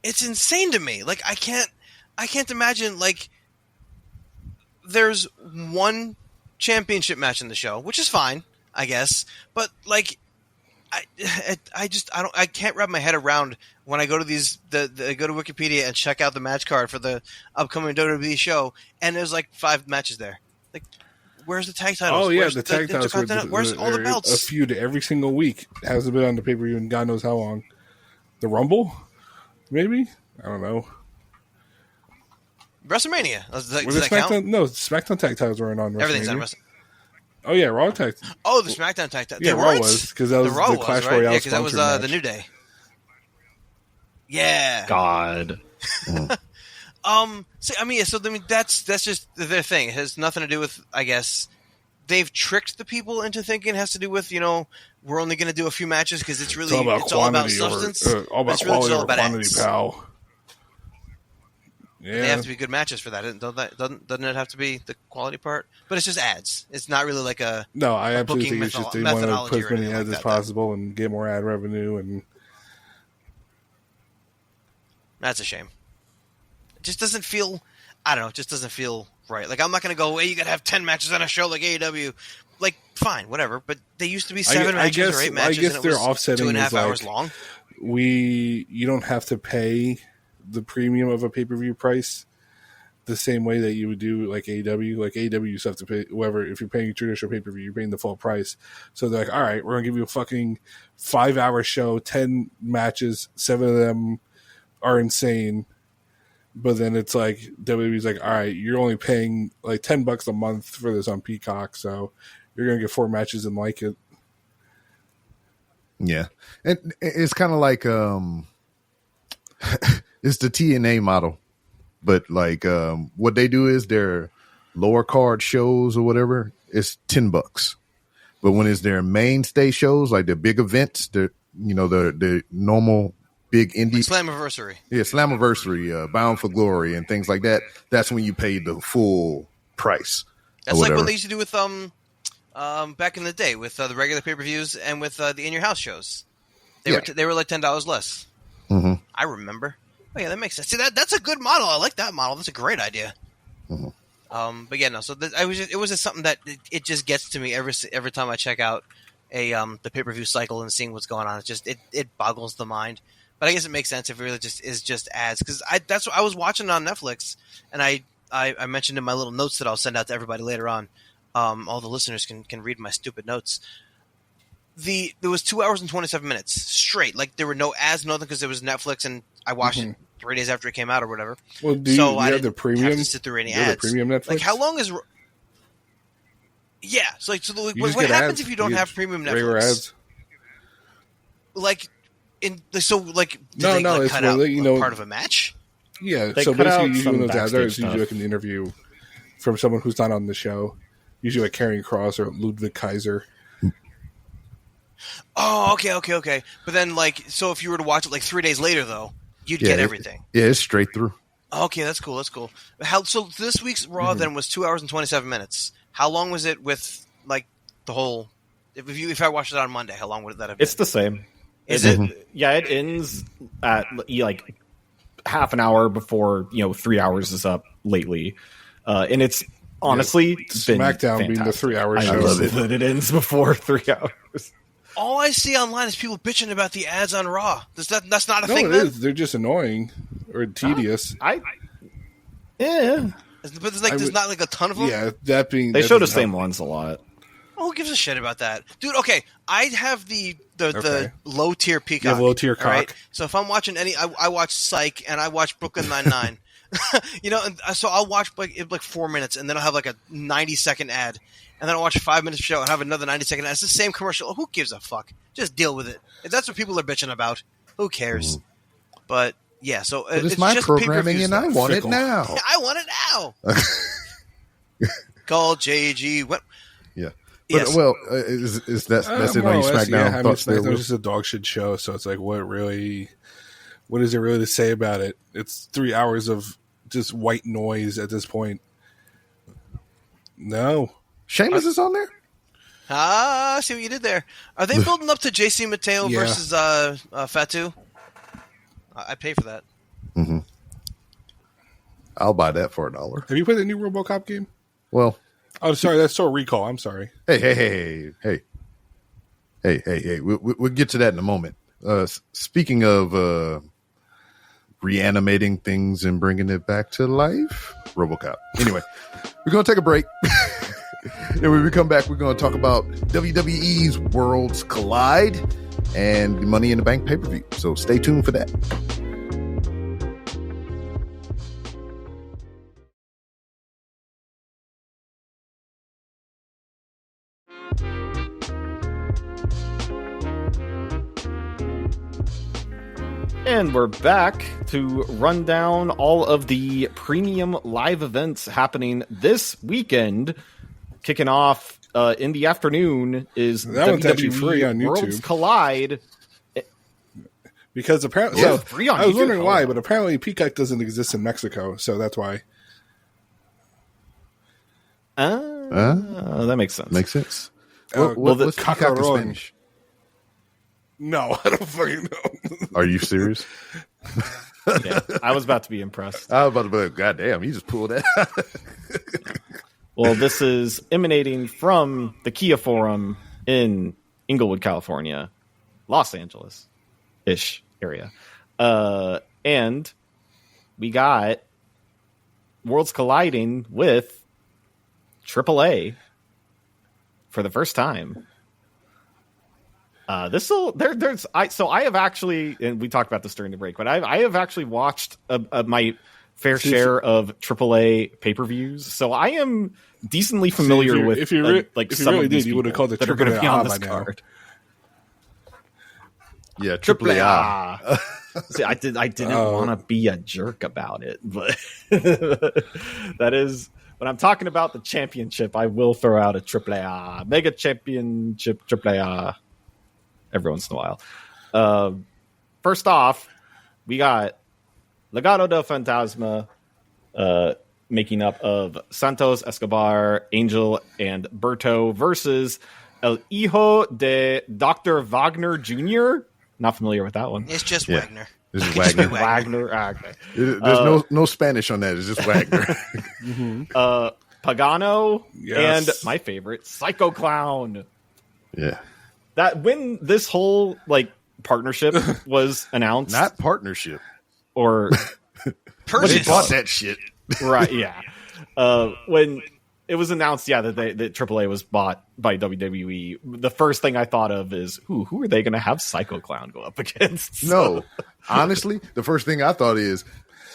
It's insane to me. Like I can't imagine like there's one championship match in the show, which is fine, I guess. But like I can't wrap my head around when I go to go to Wikipedia and check out the match card for the upcoming WWE show, and there's like 5 matches there. Like, where's the tag titles? Oh yeah, where's the tag titles. Where's all the belts? A feud every single week. It hasn't been on the pay-per-view in God knows how long. The Rumble. Maybe? I don't know. WrestleMania. Does that SmackDown, count? no, SmackDown tag titles weren't on WrestleMania. Everything's on WrestleMania. Oh yeah, Raw tag. Oh, the SmackDown tag titles. Yeah, Raw was because that was the Clash Royale. Yeah, because that was the New Day. Yeah. God. That's just their thing. It has nothing to do with, I guess, they've tricked the people into thinking it has to do with, we're only going to do a few matches because it's all about substance. All about quality over quantity, pal. Yeah. They have to be good matches for that. Doesn't it have to be the quality part? But it's just ads. It's not really like a no. I absolutely think it's just they want to put as many ads as possible and get more ad revenue, and that's a shame. It just doesn't feel. I don't know. It just doesn't feel right. Like I'm not going to go. Hey, you got to have 10 matches on a show like AEW. Like fine, whatever. But they used to be 7 matches or 8 matches. I guess and they're it was offsetting 2.5 hours long. You don't have to pay the premium of a pay-per-view price the same way that you would do like AEW. Like AEW, you still have to pay whatever. If you're paying a traditional pay-per-view, you're paying the full price. So they're like, all right, we're gonna give you a fucking 5-hour show, 10 matches, 7 of them are insane. But then it's like WWE's like, all right, you're only paying like $10 a month for this on Peacock, so you're gonna get 4 matches and like it. Yeah, and it's kind of like it's the TNA model, but like what they do is their lower card shows or whatever, it's $10. But when it's their mainstay shows, like the big events, the normal big indie Slammiversary. Yeah, Slammiversary, Bound for Glory, and things like that. That's when you pay the full price. That's like what they used to do with back in the day with the regular pay-per-views and with the In Your House shows. They were like $10 less. Mm-hmm. I remember. Oh yeah, that makes sense. See, that's a good model. I like that model. That's a great idea. Mm-hmm. But yeah, no. So it was just something that it just gets to me every time I check out the pay-per-view cycle and seeing what's going on. It just it boggles the mind. But I guess it makes sense if it really just is just ads, because that's what I was watching on Netflix, and I mentioned in my little notes that I'll send out to everybody later on. All the listeners can read my stupid notes. There was 2 hours and 27 minutes straight. Like there were no ads, nothing, because it was Netflix, and I watched it 3 days after it came out or whatever. Well, do you have the premium? Have to sit through any ads. The premium Netflix? Like how long is? Yeah. So what happens if you don't have premium Netflix? Regular ads. Like do no, they it's cut out part of a match? Yeah. They so cut basically, out usually some when those ads are, it's backstage usually like an interview from someone who's not on the show. Usually like Karrion Kross or Ludwig Kaiser. Oh, okay. But then, so if you were to watch it 3 days later, though, you'd get everything. It's straight through. Okay, that's cool. So this week's Raw then was 2 hours and 27 minutes. How long was it with the whole? If I watched it on Monday, how long would that have been? It's the same. Is it? Yeah, it ends at half an hour before 3 hours is up lately, and it's honestly been SmackDown fantastic. being the 3 hours. I love it that it ends before 3 hours. All I see online is people bitching about the ads on Raw. That's not a No, thing. it is. They're just annoying or tedious. Yeah. But there's not a ton of them. Yeah, that being They that show the doesn't same help. ones a lot. Oh, who gives a shit about that, dude? Okay, I have the Okay. low tier Peacock. You have low-tier all right? cock. So if I'm watching I watch Psych and I watch Brooklyn Nine-Nine. And so I'll watch like 4 minutes, and then I'll have a 90-second ad, and then I'll watch a 5 minute show and have another 90-second ad. It's the same commercial. Oh, who gives a fuck? Just deal with it. If that's what people are bitching about, who cares? But yeah, so But it's my just programming, pay-per-view and I stuff. want Fickle. it now. I want it now. Call JG. What? Yeah. Yes. But, well, is that's it More on or your less, SmackDown I mean, thoughts there, SmackDown Will? was just a dog shit show, so it's like, what is there really to say about it? It's 3 hours of just white noise at this point. No. Sheamus is on there? I see what you did there. Are they building up to JC Mateo Yeah. versus Fatu? I pay for that. Mm-hmm. I'll buy that for $1. Have you played the new RoboCop game? Well, Oh, sorry, that's Total Recall. I'm sorry. hey. We'll get to that in a moment. Speaking of reanimating things and bringing it back to life, RoboCop. Anyway, we're going to take a break. And when we come back, we're going to talk about WWE's Worlds Collide and the Money in the Bank pay-per-view. So stay tuned for that. And we're back to run down all of the premium live events happening this weekend. Kicking off in the afternoon is That one's actually WWE free on Worlds YouTube. Collide. Because apparently, Yeah, free on I was YouTube. wondering why, but apparently Peacock doesn't exist in Mexico, so that's why. That makes sense. Makes sense. Well, What's the Peacock in Cacaron. Spanish? No, I don't fucking know. Are you serious? Yeah, I was about to be impressed. I was about to be like, God damn, you just pulled that. Well, this is emanating from the Kia Forum in Inglewood, California, Los Angeles-ish area. And we got Worlds colliding with AAA for the first time. I have actually, and we talked about this during the break, but I have actually watched my fair share of AAA pay-per-views, so I am decently familiar with. If you really did, you would have called it that are going to be on this by card. Yeah, AAA. See, I didn't want to be a jerk about it, but that is when I'm talking about the championship. I will throw out a AAA Mega Championship AAA every once in a while. First off, we got Legado del Fantasma, making up of Santos, Escobar, Angel, and Berto versus El Hijo de Dr. Wagner Jr. Not familiar with that one. It's just Wagner. This is Wagner. Wagner. Okay. There's no Spanish on that. It's just Wagner. Pagano, Yes. and my favorite, Psycho Clown. Yeah. That when this whole partnership was announced, Not partnership. or They Purchase. bought that shit. right, yeah. When it was announced, that AAA was bought by WWE, the first thing I thought of is who are they going to have Psycho Clown go up against? No. Honestly, the first thing I thought is,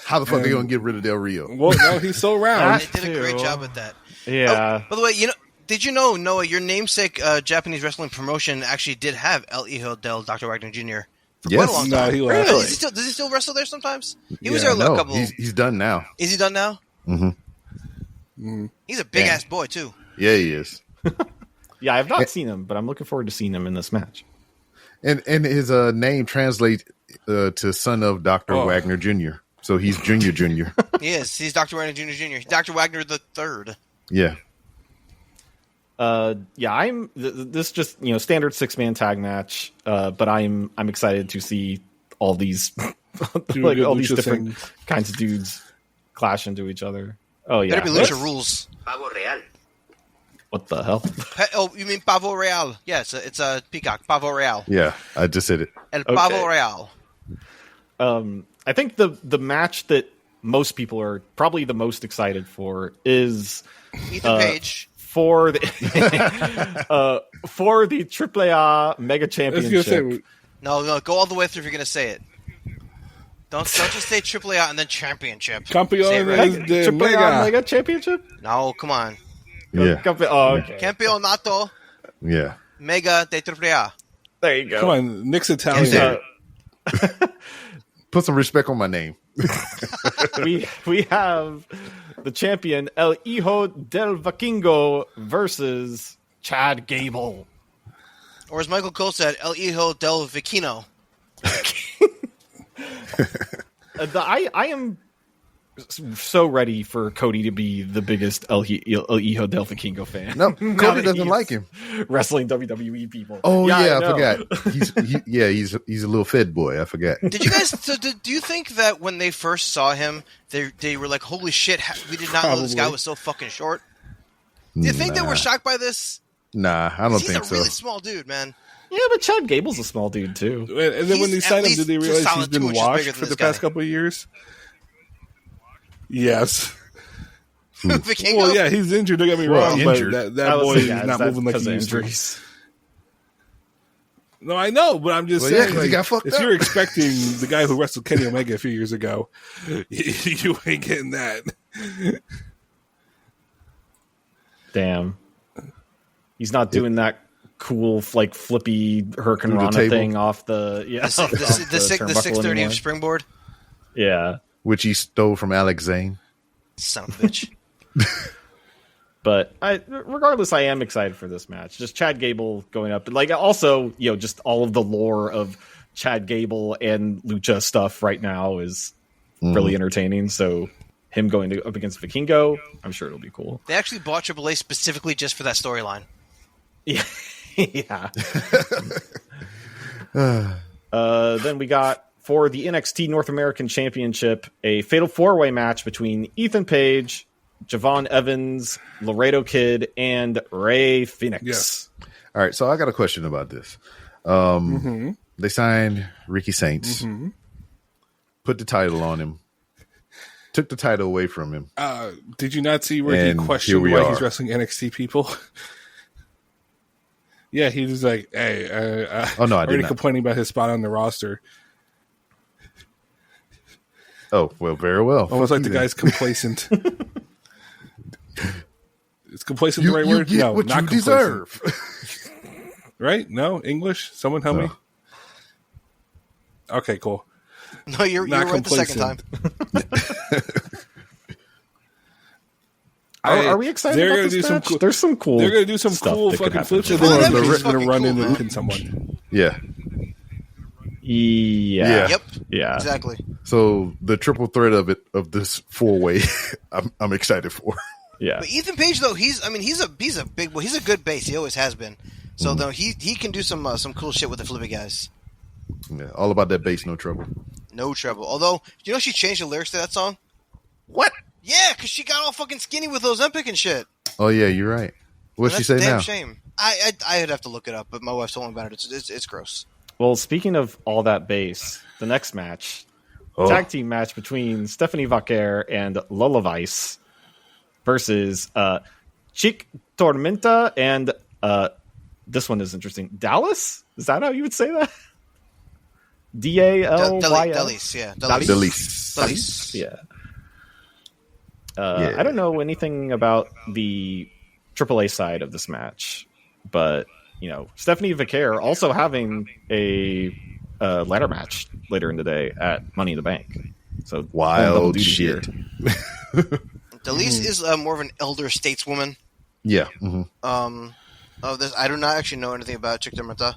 how the fuck they going to get rid of Del Rio? Well, no, he's still around. They did a great job with that. Yeah. Oh, by the way, did you know, Noah, your namesake Japanese wrestling promotion actually did have El Hijo del Dr. Wagner Jr. for quite a long No, time. he left. Does he still wrestle there sometimes? He was Yeah, there a No, couple. he's done now. Is he done now? Mm-hmm. He's a big ass boy too. Yeah, he is. Yeah, I have not seen him, but I'm looking forward to seeing him in this match. And his name translates to son of Dr. Wagner Jr. So he's Junior. He is. He's Dr. Wagner Jr. Dr. Wagner the third. Yeah. I'm this just standard 6-man tag match, but I'm excited to see all these all these different kinds of dudes clash into each other. Oh yeah, Better be Lucha Rules. Pavo Real. What the hell? You mean Pavo Real? Yeah, it's a peacock. Pavo Real. Yeah, I just said it. El Pavo Real. I think the match that most people are probably the most excited for is Ethan Page. for the AAA Mega Championship. No, go all the way through if you're going to say it. Don't just say AAA and then championship. Say it Campeones right. de AAA Mega. Mega Championship? No, come on. Yeah. Okay. Campeonato Yeah. Mega de AAA. There you go. Come on, Nick's Italian. Say it. Put some respect on my name. we have the champion El Hijo del Vikingo versus Chad Gable. Or as Michael Cole said, El Hijo del Vicino. I am so ready for Cody to be the biggest El Hijo del Vikingo fan. No, Now Cody that doesn't he's like him. Wrestling WWE people. Oh yeah, I know. forgot. He's a little fed boy. I forgot. Did you guys? Do you think that when they first saw him, they were like, "Holy shit, we did not know this guy Probably. was so fucking short"? Do you think they were shocked by this? Nah, I don't He's think a so. really small dude, man. Yeah, but Chad Gable's a small dude too. And then when they He's signed at him, did they least realize solid he's been 2 inches washed bigger for than the this past guy. couple of years? Yes. Vikingo? Well, yeah, he's injured. Don't get me Well, wrong, injured. but that boy is yeah, not that moving like because he of used to. injuries. No, I know, but I'm just Well, yeah, saying. 'cause he like, got fucked if up. you're expecting the guy who wrestled Kenny Omega a few years ago, you ain't getting that. Damn. He's not doing that cool, flippy Hurricane Through the Rana table? thing off the The off 630 turnbuckle anymore. springboard. Yeah, Which he stole from Alex Zane. Son of a bitch. but regardless, I am excited for this match. Just Chad Gable going up, also just all of the lore of Chad Gable and Lucha stuff right now is really entertaining. So him going up against Vikingo, I'm sure it'll be cool. They actually bought AAA specifically just for that storyline. Yeah. Yeah. Then we got for the NXT North American Championship a fatal 4-way match between Ethan Page, Javon Evans, Laredo Kid, and Ray Phoenix. Yes. All right, so I got a question about this. They signed Ricky Saints, put the title on him, took the title away from him. Did you not see where And he questioned here we why he's are. wrestling NXT people? Yeah, he was like, "Hey, Oh, no, I did already not. complaining about his spot on the roster." Oh, well, very well. Almost Fuck like the you then. guy's complacent. Is complacent You, the right you word? get No, what not you complacent. deserve. Right? No, English. Someone help me. Okay, cool. No, you're Not right the second time. Are we excited They're about gonna this do some match? cool- There's some cool. They're gonna do some stuff cool that could fucking happen. flips, and Oh, then that'd they're be gonna fucking run in cool, and man. pin someone. Yeah. Yeah. Yep, Yeah. exactly. So the triple threat of this 4-way, I'm excited for. Yeah. But Ethan Page, though, he's a big boy. He's a good base. He always has been. So though he can do some cool shit with the flippy guys. Yeah, all about that bass, no trouble. No trouble. Although, you know, she changed the lyrics to that song. What? Yeah, because she got all fucking skinny with Ozempic and shit. Oh yeah, you're right. What's she That's say a damn now? shame. I'd have to look it up, but my wife told me about it. It's gross. Well, speaking of all that bass, the next match, Oh. tag team match between Stephanie Vaquer and Lola Vice versus Chick Tormenta and this one is interesting. Dallas? Is that how you would say that? DALYS? Delis, yeah. Delis. Yeah. Yeah. I don't know anything about the AAA side of this match, but you know, Stephanie Vaquer also having a ladder match later in the day at Money in the Bank. So double Wild duty shit. here. Delis is more of an elder stateswoman. Yeah. hmm Of this, I do not actually know anything about Chick Tormenta.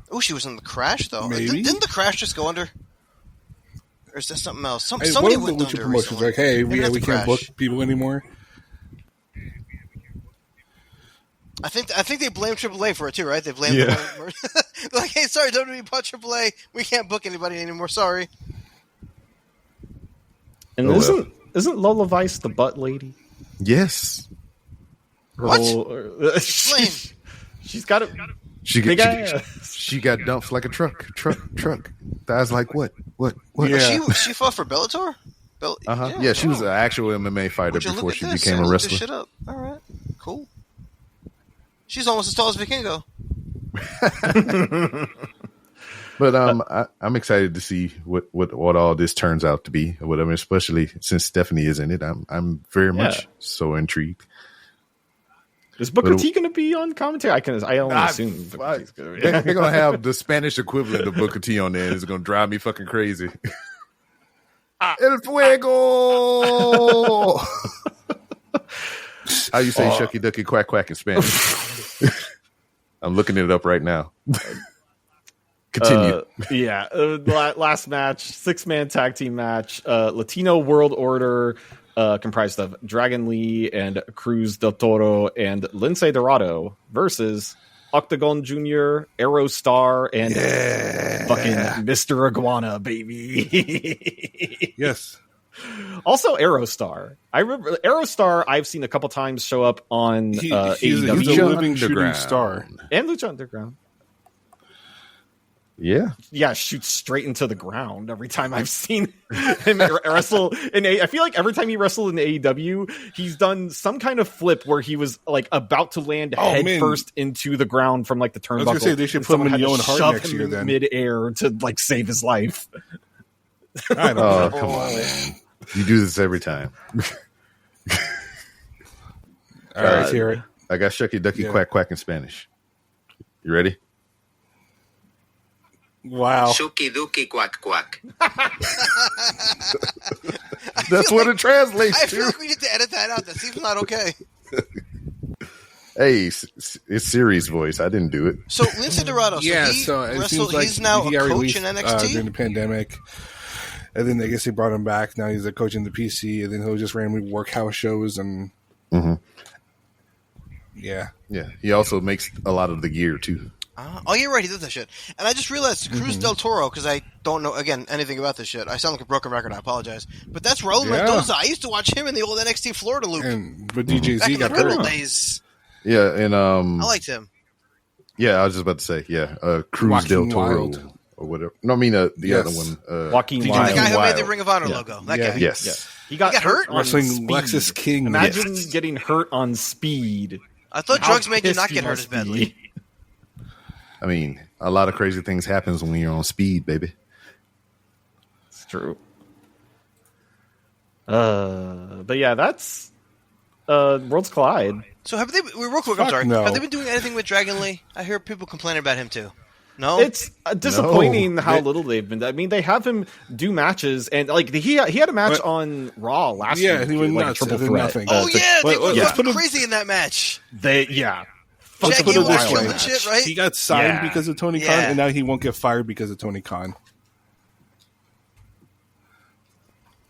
Oh, she was in the Crash though. Maybe. Didn't the Crash just go under? Or is that something else? Hey, Somebody one of went the Lucha under promotions recently. like, "Hey, Maybe yeah, that's we the can't book Crash. people anymore." I think they blame AAA for it too, right? They blame Yeah. They're like, hey, sorry, WWE bought AAA. We can't book anybody anymore. Sorry. And Oh, well. isn't Lola Vice the butt lady? Yes. What? Explain. She's got a She big got ass. she got dumped like a truck. Thighs like what? Yeah. She fought for Bellator. Yeah, she was an actual MMA fighter Would you before look at she this? became I a looked this wrestler. shit up. All right, cool. She's almost as tall as Vikingo. But I'm excited to see what all this turns out to be. Whatever, especially since Stephanie is in it. I'm very much so intrigued. Is Booker But- T going to be on commentary? I only assume Booker T's going to They're gonna have the Spanish equivalent of Booker T on there. And it's gonna drive me fucking crazy. El fuego. How you say shucky ducky quack quack in Spanish? I'm looking it up right now. Continue. Last match, 6-man tag team match, Latino World Order, comprised of Dragon Lee and Cruz del Toro and Lince Dorado versus Octagon Jr., Aerostar, and fucking Mr. Iguana, baby. Yes. Also, Aerostar. I remember Aerostar. I've seen a couple times show up on He's AEW a Lucha living shooting Underground. star. and Lucha Underground. Yeah. Yeah, shoots straight into the ground every time I've seen him wrestle. I feel like every time he wrestled in AEW, he's done some kind of flip where he was like about to land head man. first into the ground from like the turnbuckle. gonna say, they should and put him someone in had to Owen Hart shove next him year then. midair to like save his life. I don't Oh, know. come on, man. You do this every time. All right, let's hear it. I got shucky ducky Yeah. quack quack in Spanish. You ready? Wow. Shuki duki quack quack. That's what it translates I feel to. like we need to edit that out. That seems not okay. Hey, it's Siri's voice. I didn't do it. So Lince Dorado, Yeah, he so it wrestled. seems like He's now he a got coach released in NXT. during the pandemic. And then I guess they brought him back. Now he's a coach in the PC, and then he'll just randomly work house shows and yeah. Yeah, he also makes a lot of the gear too. Oh, you're right. He did that shit. And I just realized Cruz del Toro, because I don't know, again, anything about this shit. I sound like a broken record. I apologize. But that's Raul Yeah. Mendoza. I used to watch him in the old NXT Florida loop. But DJZ Back in the got good old hurt. days. Yeah, and I liked him. yeah, I was just about to say, Cruz del Joaquin Toro. Wild. or whatever. No, I mean the Yes. other one. Joaquin The Wild. guy who made the Wild. Ring of Honor Yeah. logo. That Yeah. guy. Yes. Yeah. He got hurt? on Wrestling speed. Lexus King. Imagine Yes. getting hurt on speed. I thought How drugs made you pissed not get hurt must as badly. be. I mean, a lot of crazy things happens when you're on speed, baby. It's true. But yeah, that's Worlds Collide. So have they? Real quick, I'm Fuck sorry. no. Have they been doing anything with Dragon Lee? I hear people complaining about him too. No, It's disappointing No. how little they've been. I mean, they have him do matches, and like he had a match But- on Raw last Yeah, week, he went like nuts, a triple and then threat. nothing. Oh yeah, they Wait, were let's put him- crazy in that match. They yeah. Let's Jack put it Gable was this killing way. shit, right? He got signed Yeah. because of Tony Khan, Yeah. and now he won't get fired because of Tony Khan.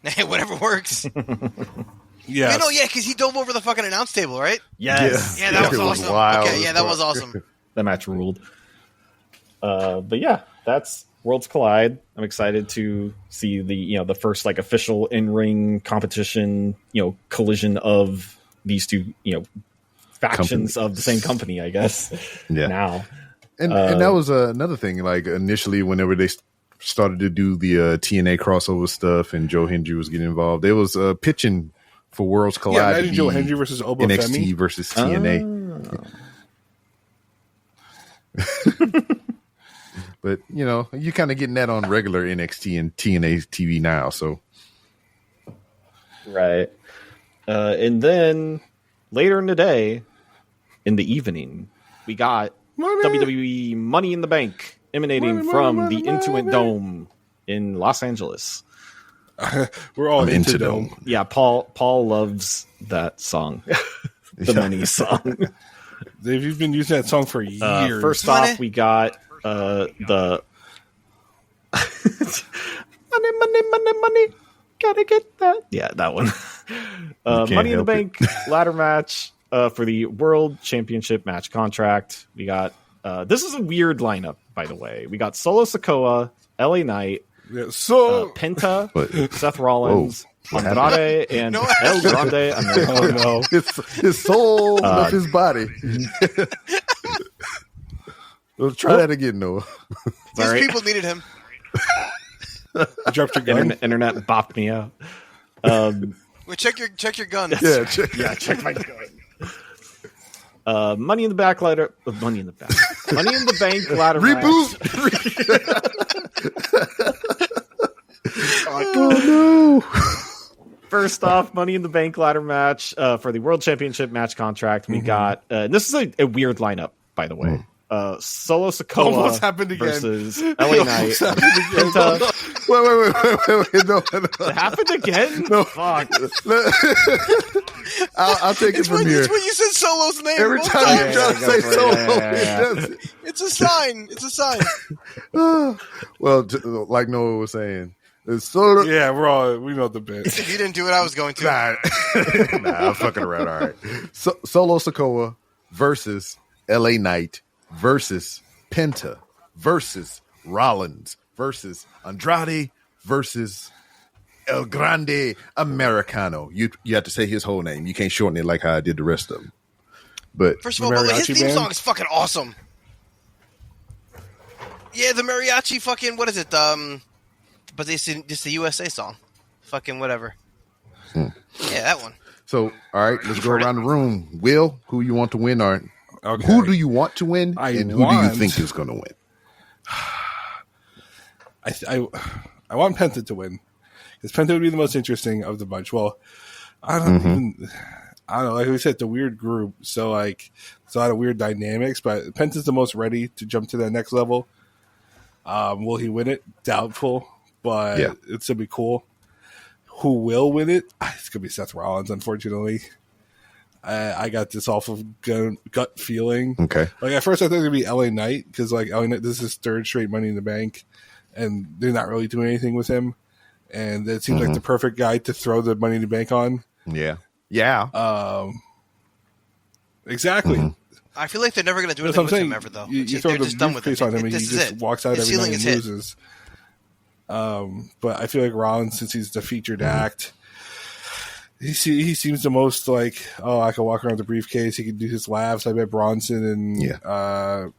Hey, whatever works. Yeah, Because he dove over the fucking announce table, right? Yes. Yeah, that was It was awesome. wild Okay, as yeah, that fuck. was awesome. That match ruled. But yeah, that's Worlds Collide. I'm excited to see the first like official in-ring competition, collision of these two, factions of the same company, I guess. Yeah. Now. And that was another thing. Like initially, whenever they started to do the TNA crossover stuff, and Joe Hendry was getting involved, they was pitching for Worlds Collide. yeah. to Imagine Joe be Hendry versus Oba NXT Femi. versus TNA. But you're kind of getting that on regular NXT and TNA TV now. So Right. And then later in the day, in the evening, we got WWE Money in the Bank emanating from the Intuit Dome in Los Angeles. We're all into into Dome. Dome. Yeah, Paul loves that song. The Money song. They've been using that song for years. First Money. off, we got the money, gotta get that. Yeah, that one. can't Money in the help it. Bank ladder match for the World Championship match contract. We got this is a weird lineup, by the way. We got Solo Sikoa, LA Knight, Yeah, so Penta, What? Seth Rollins, What Andrade, and No, El Grande. oh no, his soul left his body. Let's try that again, Noah. These Sorry. people needed him. you dropped your gun. Internet bopped me out. Well, check your gun. Yeah, check. Yeah, check my gun. Money in the Back ladder. Money in the Back. Money in the Bank ladder match. Oh no! First off, Money in the Bank ladder match for the World Championship match contract. We got and this is a weird lineup, by the way. Solo Sikoa Almost happened again. versus LA Knight. Penta. Wait, no. It happened again? No. Fuck. I'll take it It's from when, here. it's when you said Solo's name. Every both time times. you try to go say for it. solo, Yeah. it does it. It's a sign. It's a sign. Well, like Noah was saying, it's sort of. Yeah, we know the bit. If you didn't do it, I was going to. Nah, I'm fucking around. All right. Solo Sikoa versus LA Knight versus Penta versus Rollins versus Andrade versus El Grande Americano. You have to say his whole name. You can't shorten it like how I did the rest of them. But First of all, but his Mariachi theme band? song is fucking awesome. Yeah, the mariachi fucking, what is it? But it's the USA song. Fucking whatever. Yeah, that one. so, all right, let's go around the room. Will, who you want to win? Or Okay. who do you want to win? I and who do you want- think is going to win? I want Penta to win because Penta would be the most interesting of the bunch. Well, I don't know. Like we said, it's a weird group, so like it's a lot of weird dynamics. But Penta's the most ready to jump to that next level. Will he win it? Doubtful, but Yeah. it's gonna be cool. Who will win it? It's gonna be Seth Rollins. Unfortunately, I got this awful gut feeling. Okay. Like at first, I thought it would be LA Knight because like LA Knight, this is his third straight Money in the Bank, and they're not really doing anything with him. And it seems like the perfect guy to throw the Money in the Bank on. Yeah. Yeah. Exactly. I feel like they're never going to do That's anything what I'm with him saying. ever, though. You throw They're the just done with him. briefcase on him, and he This is just it. walks out His every night ceiling and is hit. loses. But I feel like Rollins, since he's the featured act, he seems the most like, oh, I can walk around the briefcase. He can do his laughs. I bet Bronson and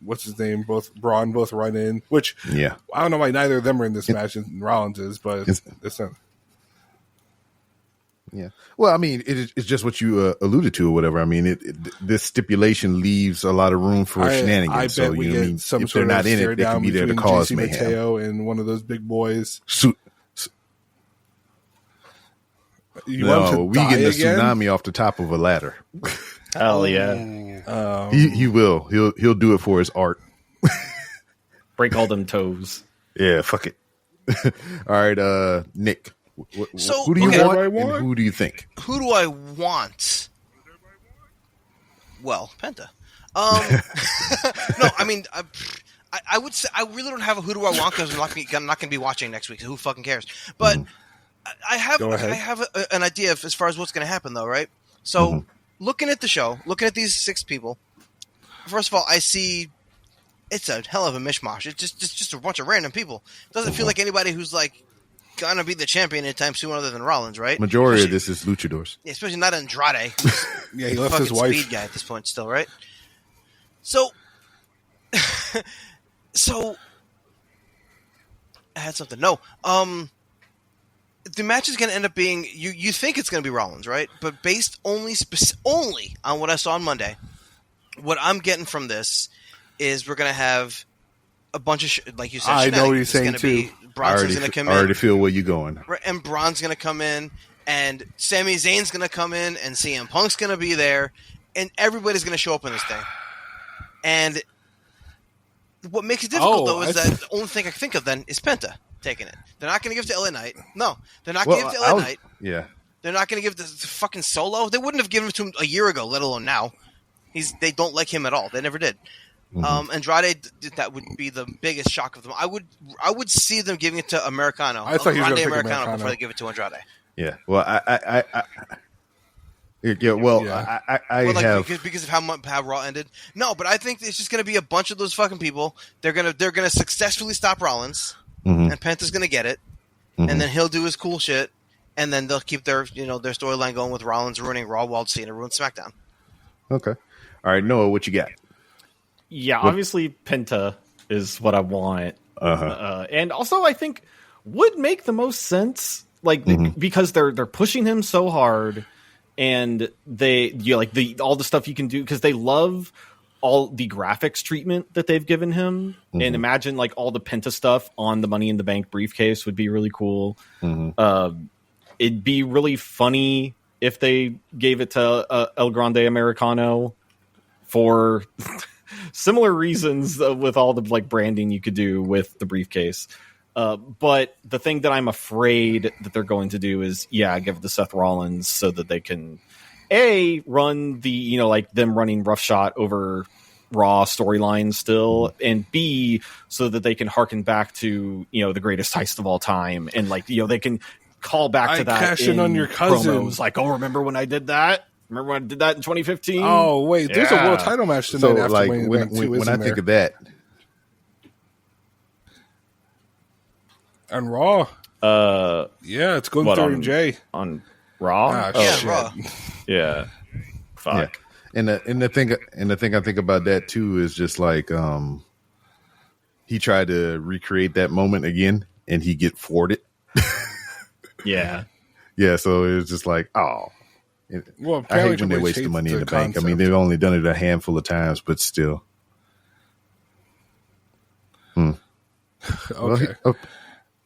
what's his name, both run in. Which Yeah. I don't know why neither of them are in this match, and Rollins is, but it's not. Yeah. Well, I mean, it's just what you alluded to or whatever. I mean, this stipulation leaves a lot of room for shenanigans. I bet so, we you know, get I mean, some if sort they're not of in stare it, they down can be there to between cause JC mayhem. Mateo and one of those big boys. You want him No, to we die getting a again? tsunami off the top of a ladder. Hell yeah. He will. He'll do it for his art. Break all them toes. Yeah, fuck it. All right, Nick. So, who do you okay. want, and who do you think? Who do I want? Well, Penta. No, I mean, I would say I really don't have a who do I want because I'm not going to be watching next week. So who fucking cares? But I have an idea as far as what's going to happen, though, right? So, looking at the show, looking at these 6 people, first of all, I see it's a hell of a mishmash. It's just a bunch of random people. It doesn't feel like anybody who's like gonna be the champion anytime soon, other than Rollins, right? Majority of this is luchadors. Yeah, especially not Andrade. Yeah, he The left his fucking wife. speed guy at this point still, right? So, I had something. No, the match is going to end up being you think it's going to be Rollins, right? But based only on what I saw on Monday, what I'm getting from this is we're going to have a bunch of like you said. I know what you're shenanigans. saying It's gonna too. be, Bronson's going to come I already in, feel where you're going. right, and Braun's going to come in, and Sami Zayn's going to come in, and CM Punk's going to be there, and everybody's going to show up in this thing. And what makes it difficult, though, is that the only thing I can think of then is Penta taking it. They're not going to give it to LA Knight. No, they're not going to give it to LA Knight. Yeah. They're not going to give it to fucking Solo. They wouldn't have given it to him a year ago, let alone now. They don't like him at all. They never did. Andrade, that would be the biggest shock of them. I would see them giving it to Americano. I thought he was Grande gonna pick Americano Americano. before they give it to Andrade. Yeah. Well, I Because of how Raw ended. No, but I think it's just going to be a bunch of those fucking people. They're gonna successfully stop Rollins, and Penta's going to get it, and then he'll do his cool shit, and then they'll keep their storyline going with Rollins ruining Raw while Cena ruins SmackDown. Okay. All right, Noah, what you got? Yeah, obviously Penta is what I want. And also I think would make the most sense, like because they're pushing him so hard, and all the stuff you can do because they love all the graphics treatment that they've given him. And imagine like all the Penta stuff on the Money in the Bank briefcase would be really cool. It'd be really funny if they gave it to El Grande Americano for similar reasons with all the like branding you could do with the briefcase. But the thing that I'm afraid that they're going to do is, give it to Seth Rollins so that they can run the, like them running roughshod over Raw storylines still, and B, so that they can harken back to, the greatest heist of all time. And like, they can call back to that. Cash in on your cousin. Promos. Like, remember when I did that? Remember when I did that in 2015? Oh, wait, there's a world title match tonight So, after like, Money in the Bank too, when I isn't think there? of that, On Raw. Yeah, it's going What, through on- Jay. On Raw? Ah, Yeah, shit. Raw. Yeah. Fuck. yeah. And the thing I think about that too is just like he tried to recreate that moment again, and he get thwarted. Yeah. Yeah, so it's just like, oh. Well, I hate apparently when they Triple H waste the hates money in the the bank. I mean, concept. they've only done it a handful of times, but still. Well, Okay.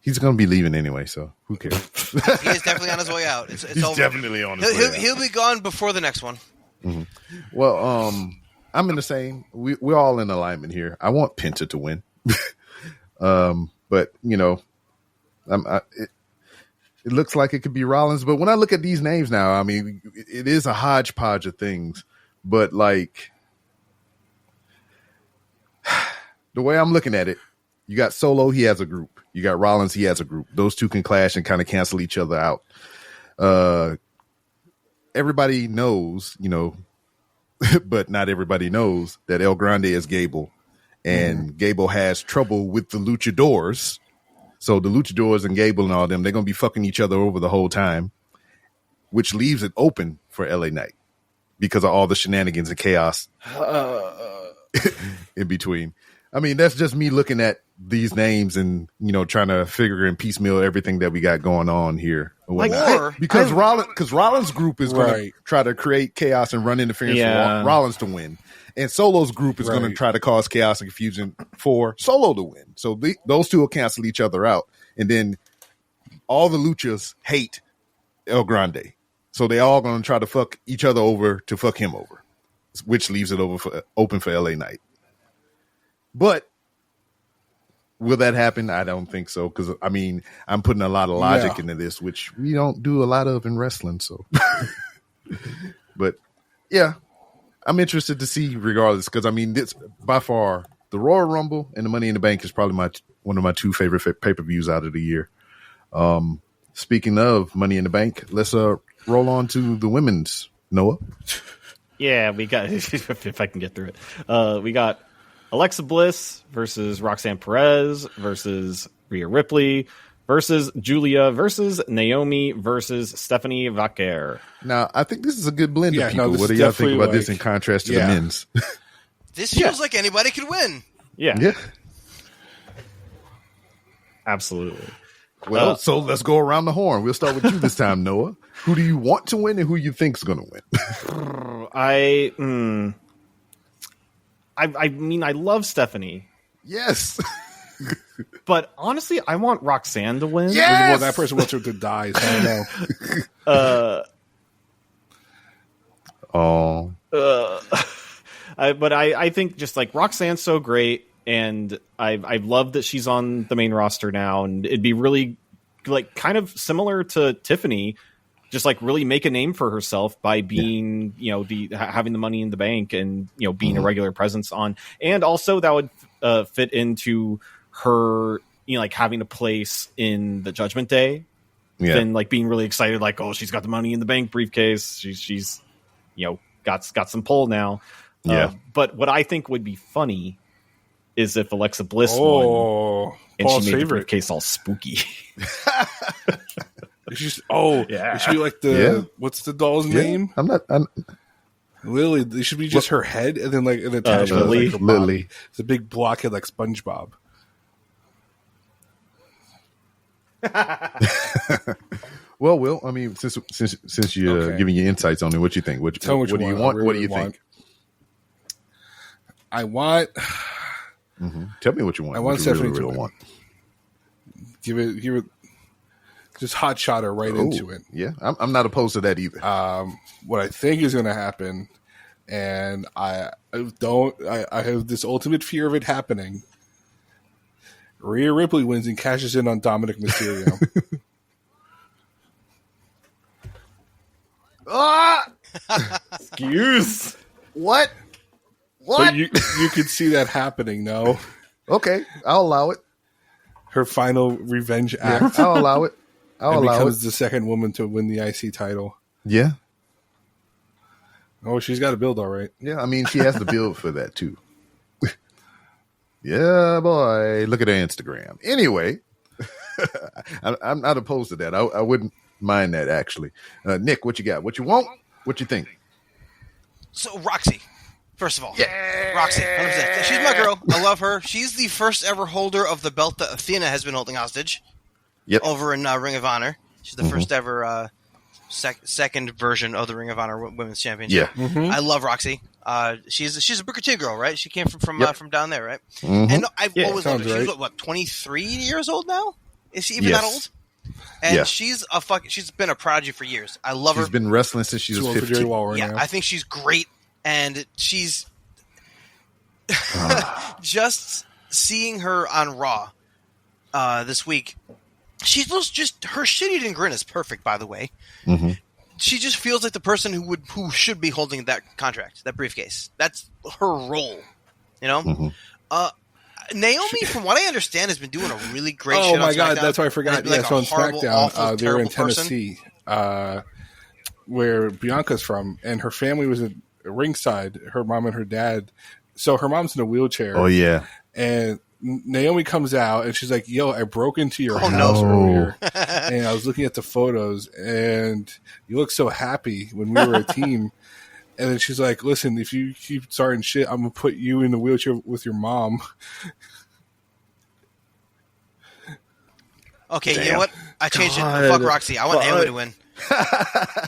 he's going to be leaving anyway, so who cares? He is definitely on his way out. It's He's over. definitely on his way out. He'll be gone before the next one. Well, I'm in the same. We're all in alignment here. I want Penta to win, but it looks like it could be Rollins. But when I look at these names now, I mean, it is a hodgepodge of things. But like the way I'm looking at it, you got Solo, he has a group. You got Rollins, he has a group. Those two can clash and kind of cancel each other out. Everybody knows, but not everybody knows that El Grande is Gable, and Gable has trouble with the Luchadors. So the Luchadors and Gable and all them, they're going to be fucking each other over the whole time, which leaves it open for LA Knight because of all the shenanigans and chaos. in between. I mean, that's just me looking at these names and, trying to figure and piecemeal everything that we got going on here. Because Rollins' group is going to try to create chaos and run interference for Rollins to win. And Solo's group is going to try to cause chaos and confusion for Solo to win. So those two will cancel each other out. And then all the Luchas hate El Grande. So they all going to try to fuck each other over to fuck him over, which leaves it open for LA Knight. But will that happen? I don't think so. Because, I'm putting a lot of logic into this, which we don't do a lot of in wrestling. So, but yeah, I'm interested to see regardless. Because, this by far, the Royal Rumble and the Money in the Bank is probably one of my two favorite pay-per-views out of the year. Speaking of Money in the Bank, let's roll on to the women's, Noah. Yeah, we got, if I can get through it, we got Alexa Bliss versus Roxanne Perez versus Rhea Ripley versus Julia versus Naomi versus Stephanie Vaquer. Now, I think this is a good blend of people. What do y'all think about this in contrast to the men's? This feels like anybody could win. Yeah. Absolutely. Well, so let's go around the horn. We'll start with you this time, Noah. Who do you want to win and who you think's going to win? I love Stephanie. Yes. But honestly, I want Roxanne to win. Yes! Well, that person wants her to die, so I know. But I think just like Roxanne's so great, and I love that she's on the main roster now, and it'd be really like kind of similar to Tiffany, just like really make a name for herself by being having the Money in the Bank and being a regular presence on, and also that would fit into her like having a place in the Judgment Day, and like being really excited, like, oh, she's got the Money in the Bank briefcase, she's got some pull now. But what I think would be funny is if Alexa Bliss won and Paul's she made favorite. the briefcase all spooky. It should be like what's the doll's name? Lily. It should be just her head, and then like an attachment. Lily. Like Lily. It's a big blockhead like SpongeBob. Well, Will, since you're giving your insights on it, what you think? What do you want? What do you think? I want. Tell me what you want. I want Stephanie to really win. want. Give it. Just hot shot her right into it. Yeah, I'm not opposed to that either. What I think is going to happen, and I have this ultimate fear of it happening. Rhea Ripley wins and cashes in on Dominic Mysterio. Excuse. What? But you could see that happening, no? Okay, I'll allow it. Her final revenge act. I'll allow it. And becomes the second woman to win the IC title. Yeah. Oh, she's got a build, all right. Yeah, she has to build for that too. Yeah, boy. Look at her Instagram. Anyway, I'm not opposed to that. I wouldn't mind that, actually. Nick, what you got? What you want? What you think? So, Roxy. First of all, Roxy, 100%. She's my girl. I love her. She's the first ever holder of the belt that Athena has been holding hostage. Yep. Over in Ring of Honor. She's the first ever second version of the Ring of Honor Women's Championship. Yeah. I love Roxy. She's a Booker T girl, right? She came from down there, right? Mm-hmm. And I've always loved her. Right. She's what, 23 years old now? Is she even that old? And she's been a prodigy for years. I love her. She's been wrestling since she was 15. Now. I think she's great, and she's just seeing her on Raw this week. She looks just her shit-eating grin is perfect. By the way, she just feels like the person who should be holding that contract, that briefcase. That's her role, Naomi, from what I understand, has been doing a really great. Oh shit my on god, SmackDown. that's why I forgot. Like Yes, on horrible, SmackDown, awful, they're in terrible person. Tennessee, where Bianca's from, and her family was at ringside. Her mom and her dad. So her mom's in a wheelchair. Oh yeah, and Naomi comes out and she's like, "Yo, I broke into your house no. earlier, and I was looking at the photos, and you look so happy when we were a team." And then she's like, "Listen, if you keep starting shit, I'm gonna put you in the wheelchair with your mom." Okay, you Damn. know what? I changed it. God. Fuck Roxy. I want Naomi to win.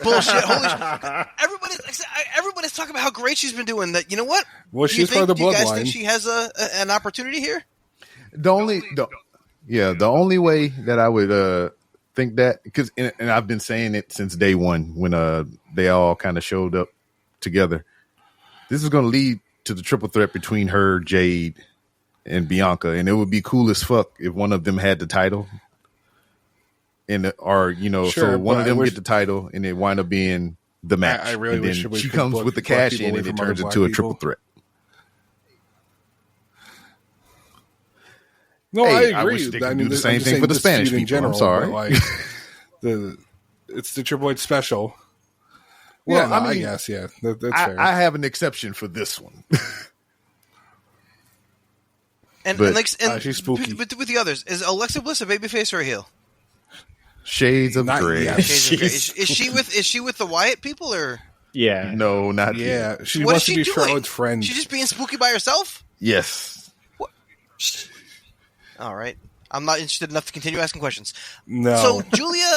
Bullshit. Holy shit. Everybody's talking about how great she's been doing. That, you know what? Well, Do you she's part of the do you guys bloodline. think she has an opportunity here? The only way that I would think that, because and I've been saying it since day one when they all kind of showed up together. This is going to lead to the triple threat between her, Jade, and Bianca, and it would be cool as fuck if one of them had the title, Sure, so one but of them get the title, and it wind up being the match. I really and wish then we she could comes block- with the block cash people in, away and it from turns other into black a triple people. threat. No, Hey, I I agree. wish they could do the I'm same just thing saying for the this Spanish feud in people. I'm sorry. but, like, it's the Triple H special. Well, Yeah, I no, I mean, guess, yeah, that's fair. I have an exception for this one. And, But, and like, and she's spooky. With the others, is Alexa Bliss a babyface or a heel? Shades of Not gray. yet. Is she with the Wyatt people or? Yeah. No, not yet. Yeah, she What wants is she to be doing? Charlotte's friend. She's just being spooky by herself. Yes. All right, I'm not interested enough to continue asking questions. No, So Julia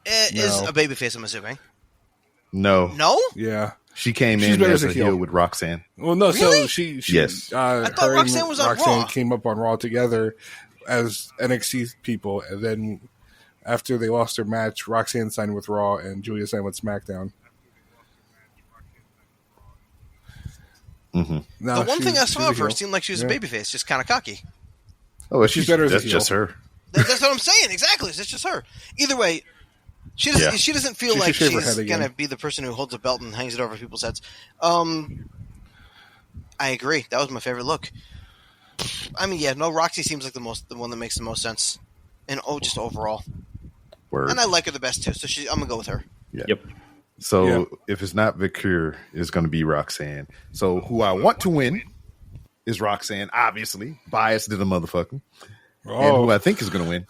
is No. a babyface, I'm assuming. No. No, yeah. She came She's in better as as a a heel. heel with Roxanne. Well, no. Really? So she Yes. I thought her and Roxanne was on Raw. came up on Raw together as NXT people, and then after they lost their match, Roxanne signed with Raw, and Julia signed with SmackDown. Mm-hmm. Now, the one thing I she's saw a of her heel. seemed like she was Yeah. a babyface, just kind of cocky. Oh, She's better as a That's heel. just her. That's what I'm saying. Exactly, it's just her. Either way, she doesn't. Yeah. She doesn't feel She like should shave her she's head again. gonna be the person who holds a belt and hangs it over people's heads. I agree. That was my favorite look. I mean, yeah, no, Roxy seems like the one that makes the most sense, and just overall. Word. And I like her the best too, so I'm gonna go with her. Yeah. Yep. So Yeah. if it's not Vicur, it's going to be Roxanne. So who I want to win is Roxanne, obviously. Biased to the motherfucker. And who I think is going to win,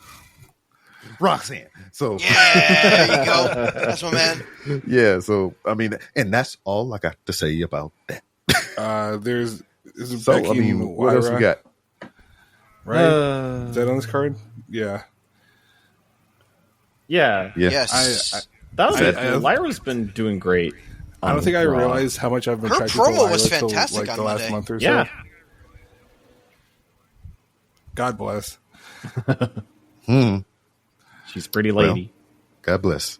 Roxanne. So Yeah, there you go. That's my man. yeah. So I mean, and that's all I got to say about that. There's So Becky I mean, and what else we Lyra, got? Right? Is that on this card? Yeah. Yeah. Yeah. Yes. That was I- Lyra's been doing great. I don't think I Raw. realized how much I've been Her tracking promo to Lyra was till, fantastic like on the last Monday. month or so. Yeah. God bless. She's a pretty lady. God bless.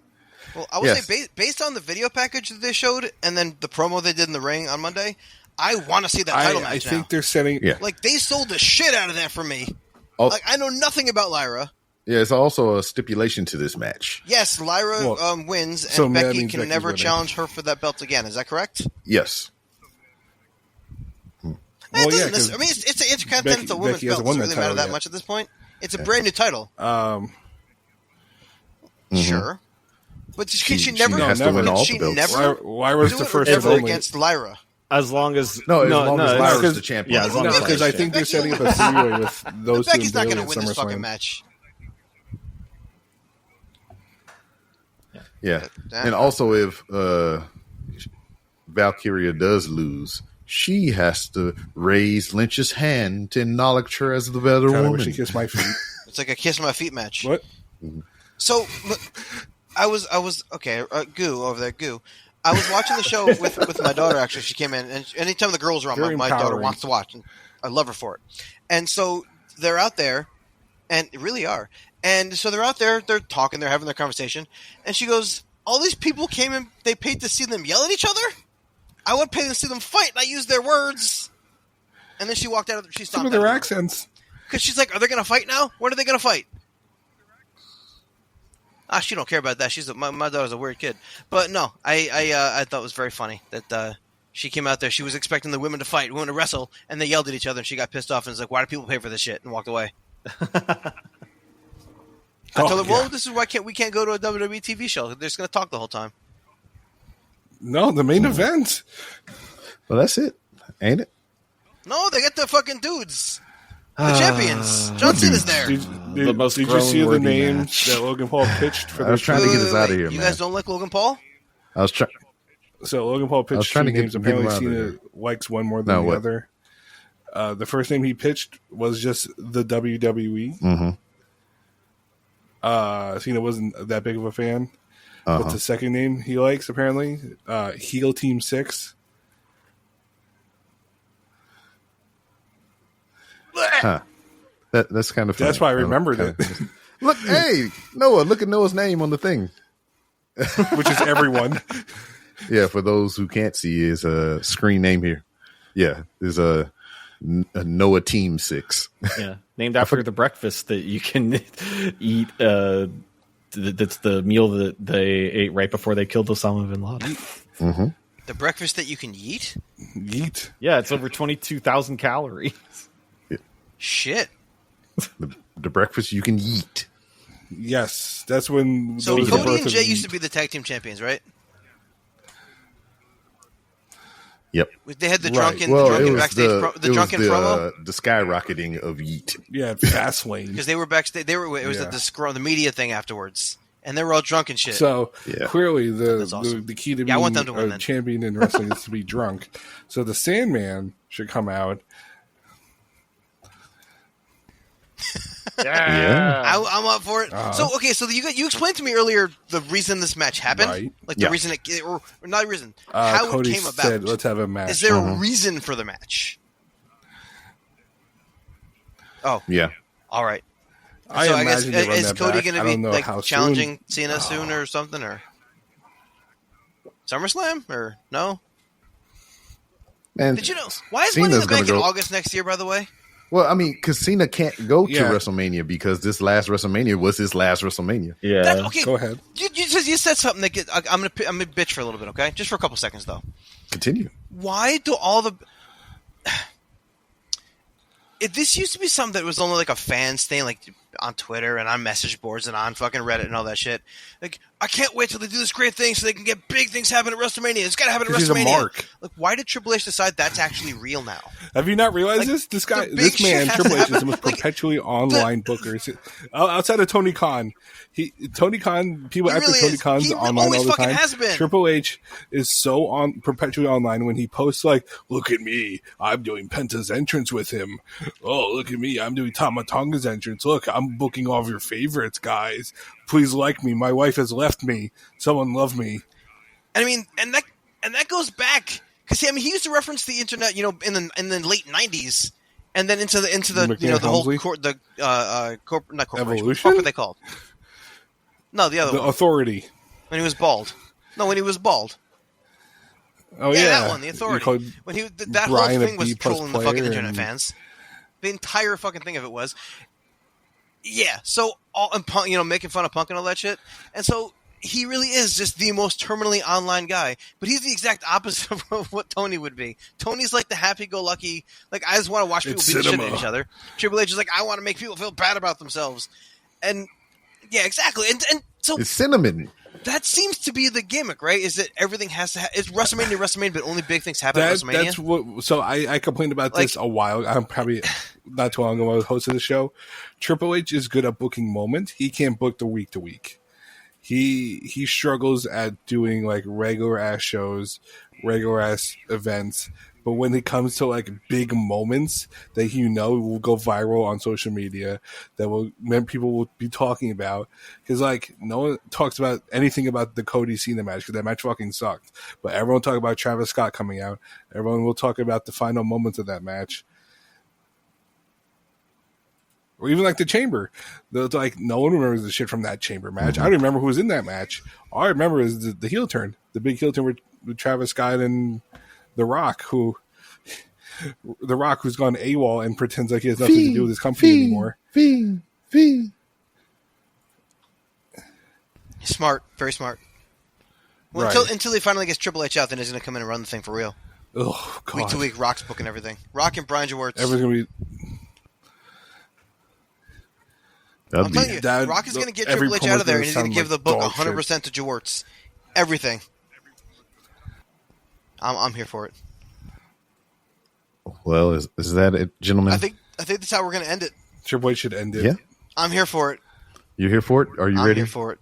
Well, I would Yes. say based on the video package that they showed, and then the promo they did in the ring on Monday, I want to see that title I match think now. they're setting. Yeah. Like they sold the shit out of that for me. Oh, Like I know nothing about Lyra. yeah. It's also a stipulation to this match. Yes, Lyra Well, wins, and so that Becky means can Becky's never winning. challenge her for that belt again. Is that correct? Yes. Well, It doesn't yeah, necessarily- I mean, it's an Intercontinental Becky Women's hasn't belt. won Does it that really matter title that yet. much at this point? It's a brand new title. Sure. But she never has to win all she the belts. never Lyra's do the it first and ever only. against Lyra. As long as No, as long as it's Lyra's because- the champion. Yeah, as long No, as because I Lyra's think they're Becky- setting up a three-way with those two Becky's not going going to to win this fucking SummerSlam. match. Yeah. Damn. And also, if Valkyria does lose, she has to raise Lynch's hand to acknowledge her as the better God, I woman. wish she kissed my feet. It's like a kiss my feet match. What? So, I was okay. Goo over there, Goo. I was watching the show with my daughter. Actually, she came in, and anytime the girls are on, Very my daughter empowering. wants to watch, and I love her for it. And so they're out there, and really are. And so they're out there, they're talking, they're having their conversation, and she goes, "All these people came in, they paid to see them yell at each other. I would pay to see them fight, and I use their words." And then she walked out. She Some stopped of their accents. because she's like, "Are they going to fight now? When are they going to fight?" She don't care about that. My daughter's a weird kid, but no, I thought it was very funny that she came out there. She was expecting the women to fight, women to wrestle, and they yelled at each other, and she got pissed off and was like, "Why do people pay for this shit?" and walked away. I told her, "Well, this is why we can't go to a WWE TV show. They're just going to talk the whole time." No, the main event. Well, that's it, ain't it? No, they get the fucking dudes, the champions. John Cena's there. Did most you see the grown-worthy name match. that Logan Paul pitched for I was this? trying to get us out of here, You man. guys don't like Logan Paul? I was trying. So Logan Paul I was pitched trying two to get- names. get him Apparently, out of Cena there. likes one more than No, the what? other. The first name he pitched was just the WWE. Mm-hmm. Cena wasn't that big of a fan. Uh-huh. But the second name he likes, apparently, Heel Team 6. Huh. That's kind of funny. That's why I remembered Kinda- it, Look, hey, Noah, look at Noah's name on the thing. which is everyone. Yeah, for those who can't see, is a screen name here. Yeah, there's a Noah Team 6. Yeah, named after the breakfast that you can eat. That's the meal that they ate right before they killed Osama bin Laden. Mm-hmm. The breakfast that you can eat? Yeet. Yeah, it's over 22,000 calories. Shit. The breakfast you can eat. Yes, that's when. So that was the Cody birth and of Jay the- used to be the tag team champions, right? Yep. They had the Right. drunken, Well, the it drunken was backstage, the drunken promo. the skyrocketing of Yeet. Yeah, Fastlane. Because they were backstage. It was Yeah. the media thing afterwards, and they were all drunk and shit. So Yeah. clearly, That's awesome. the key to Yeah, I want being them to win a then. champion in wrestling is to be drunk. So the Sandman should come out. Yeah. I'm up for it. So okay, so you explained to me earlier the reason this match happened, Right. like the Yeah. reason or not the reason, how Cody it came about. said, "Let's have a match." Is there a reason for the match? Oh, Yeah. all right. I so I guess imagine they run is that Cody back. going I to be don't know like how challenging Cena soon or something or SummerSlam or no? And Did you know why is Cena's Money in the gonna Bank in go- August next year? By the way, Well, I mean, because Cena can't go to Yeah. WrestleMania because this last WrestleMania was his last WrestleMania. Yeah. okay. Go ahead. You said something that I'm gonna bitch for a little bit, okay? Just for a couple seconds though. Continue. Why do all the this used to be something that was only like a fans thing, like on Twitter and on message boards and on fucking Reddit and all that shit. Like, I can't wait till they do this great thing so they can get big things happen at WrestleMania. It's got to happen at 'Cause he's a WrestleMania. mark. Like, why did Triple H decide that's actually real now? Have you not realized Like, this? This guy, the big this man, shit has Triple to H, is the happen. most Like, perpetually online booker. Outside of Tony Khan, people He after really Tony is. Khan's He online always all the fucking time. has been. Triple H is so perpetually online when he posts like, "Look at me, I'm doing Penta's entrance with him. Oh, look at me, I'm doing Tama Tonga's entrance. Look, I'm booking all of your favorites, guys. Please like me. My wife has left me. Someone love me." And I mean, and that goes back because he used to reference the internet, in the late '90s, and then into the McMahon the whole Helmsley? not corporation. Evolution? What were they called? No, the other The one. Authority. When he was bald. No, when he was bald. Oh Yeah, yeah, that one, the You Authority. called When that whole Brian a thing was B+ trolling the fucking player internet and- fans. The entire fucking thing of it was, yeah. So all and Punk, making fun of Punk and all that shit, and so he really is just the most terminally online guy. But he's the exact opposite of what Tony would be. Tony's like the happy-go-lucky, like I just want to watch people It's beat the shit out cinema. of each other. Triple H is like I want to make people feel bad about themselves, and yeah, exactly. And so It's cinnamon. that seems to be the gimmick, right? Is that everything has to it's WrestleMania, but only big things happen at WrestleMania? That's what. So I complained about this Like- a while. I'm probably not too long ago. I was hosting the show. Triple H is good at booking moments. He can't book the week to week. He struggles at doing like regular ass shows, regular ass events. But when it comes to like big moments that will go viral on social media, that people will be talking about, because like no one talks about anything about the Cody Cena match because that match fucking sucked. But everyone talk about Travis Scott coming out. Everyone will talk about the final moments of that match, or even like the Chamber. Like no one remembers the shit from that Chamber match. I don't remember who was in that match. All I remember is the heel turn, the big heel turn with Travis Scott and The Rock, who's gone AWOL and pretends like he has nothing to do with his company anymore. Smart, very smart. Well, Right. until he finally gets Triple H out, then he's going to come in and run the thing for real. Oh god, Week to week, Rock's booking everything. Rock and Brian Jaworth. everyone's gonna be. I'm telling you, that- Rock is going to get every Triple H out of there, and promo's he's going to gonna give the sound book like dog 100% to Jaworth. Everything. I'm here for it. Well, is that it, gentlemen? I think that's how we're going to end it. Triple H should end it. Yeah. I'm here for it. You're here for it? Are you I'm ready? here for it.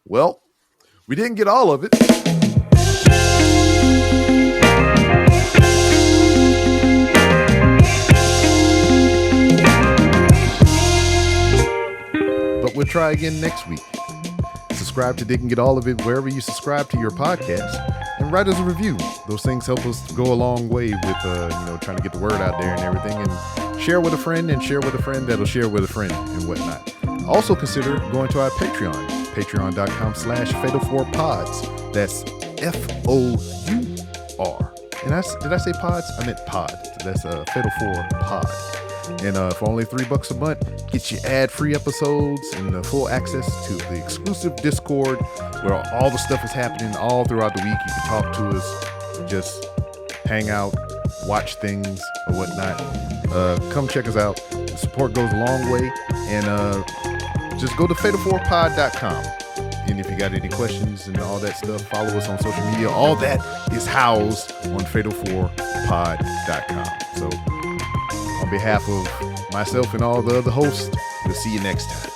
Well, we didn't get all of it. But we'll try again next week. Subscribe to Didn't Get All of It wherever you subscribe to your podcast, and write us a review. Those things help us go a long way with trying to get the word out there and everything, and share with a friend, and share with a friend that'll share with a friend and whatnot. Also consider going to our Patreon, patreon.com/Fatal4Pods. That's FOUR. And did I say pods? I meant pod. That's Fatal 4 Pod. And for only $3 a month, get you ad-free episodes and full access to the exclusive Discord where all the stuff is happening all throughout the week. You can talk to us, just hang out, watch things or whatnot. Come check us out. The support goes a long way. And just go to fatal4pod.com. And if you got any questions and all that stuff, follow us on social media. All that is housed on fatal4pod.com. So on behalf of myself and all the other hosts, we'll see you next time.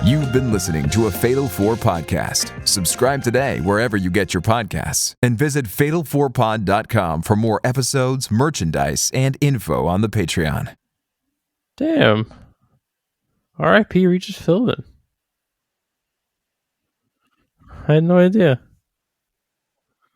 You've been listening to a Fatal 4 podcast. Subscribe today wherever you get your podcasts, and visit fatal4pod.com for more episodes, merchandise, and info on the Patreon. Damn. R.I.P. Regis Philbin. I had no idea.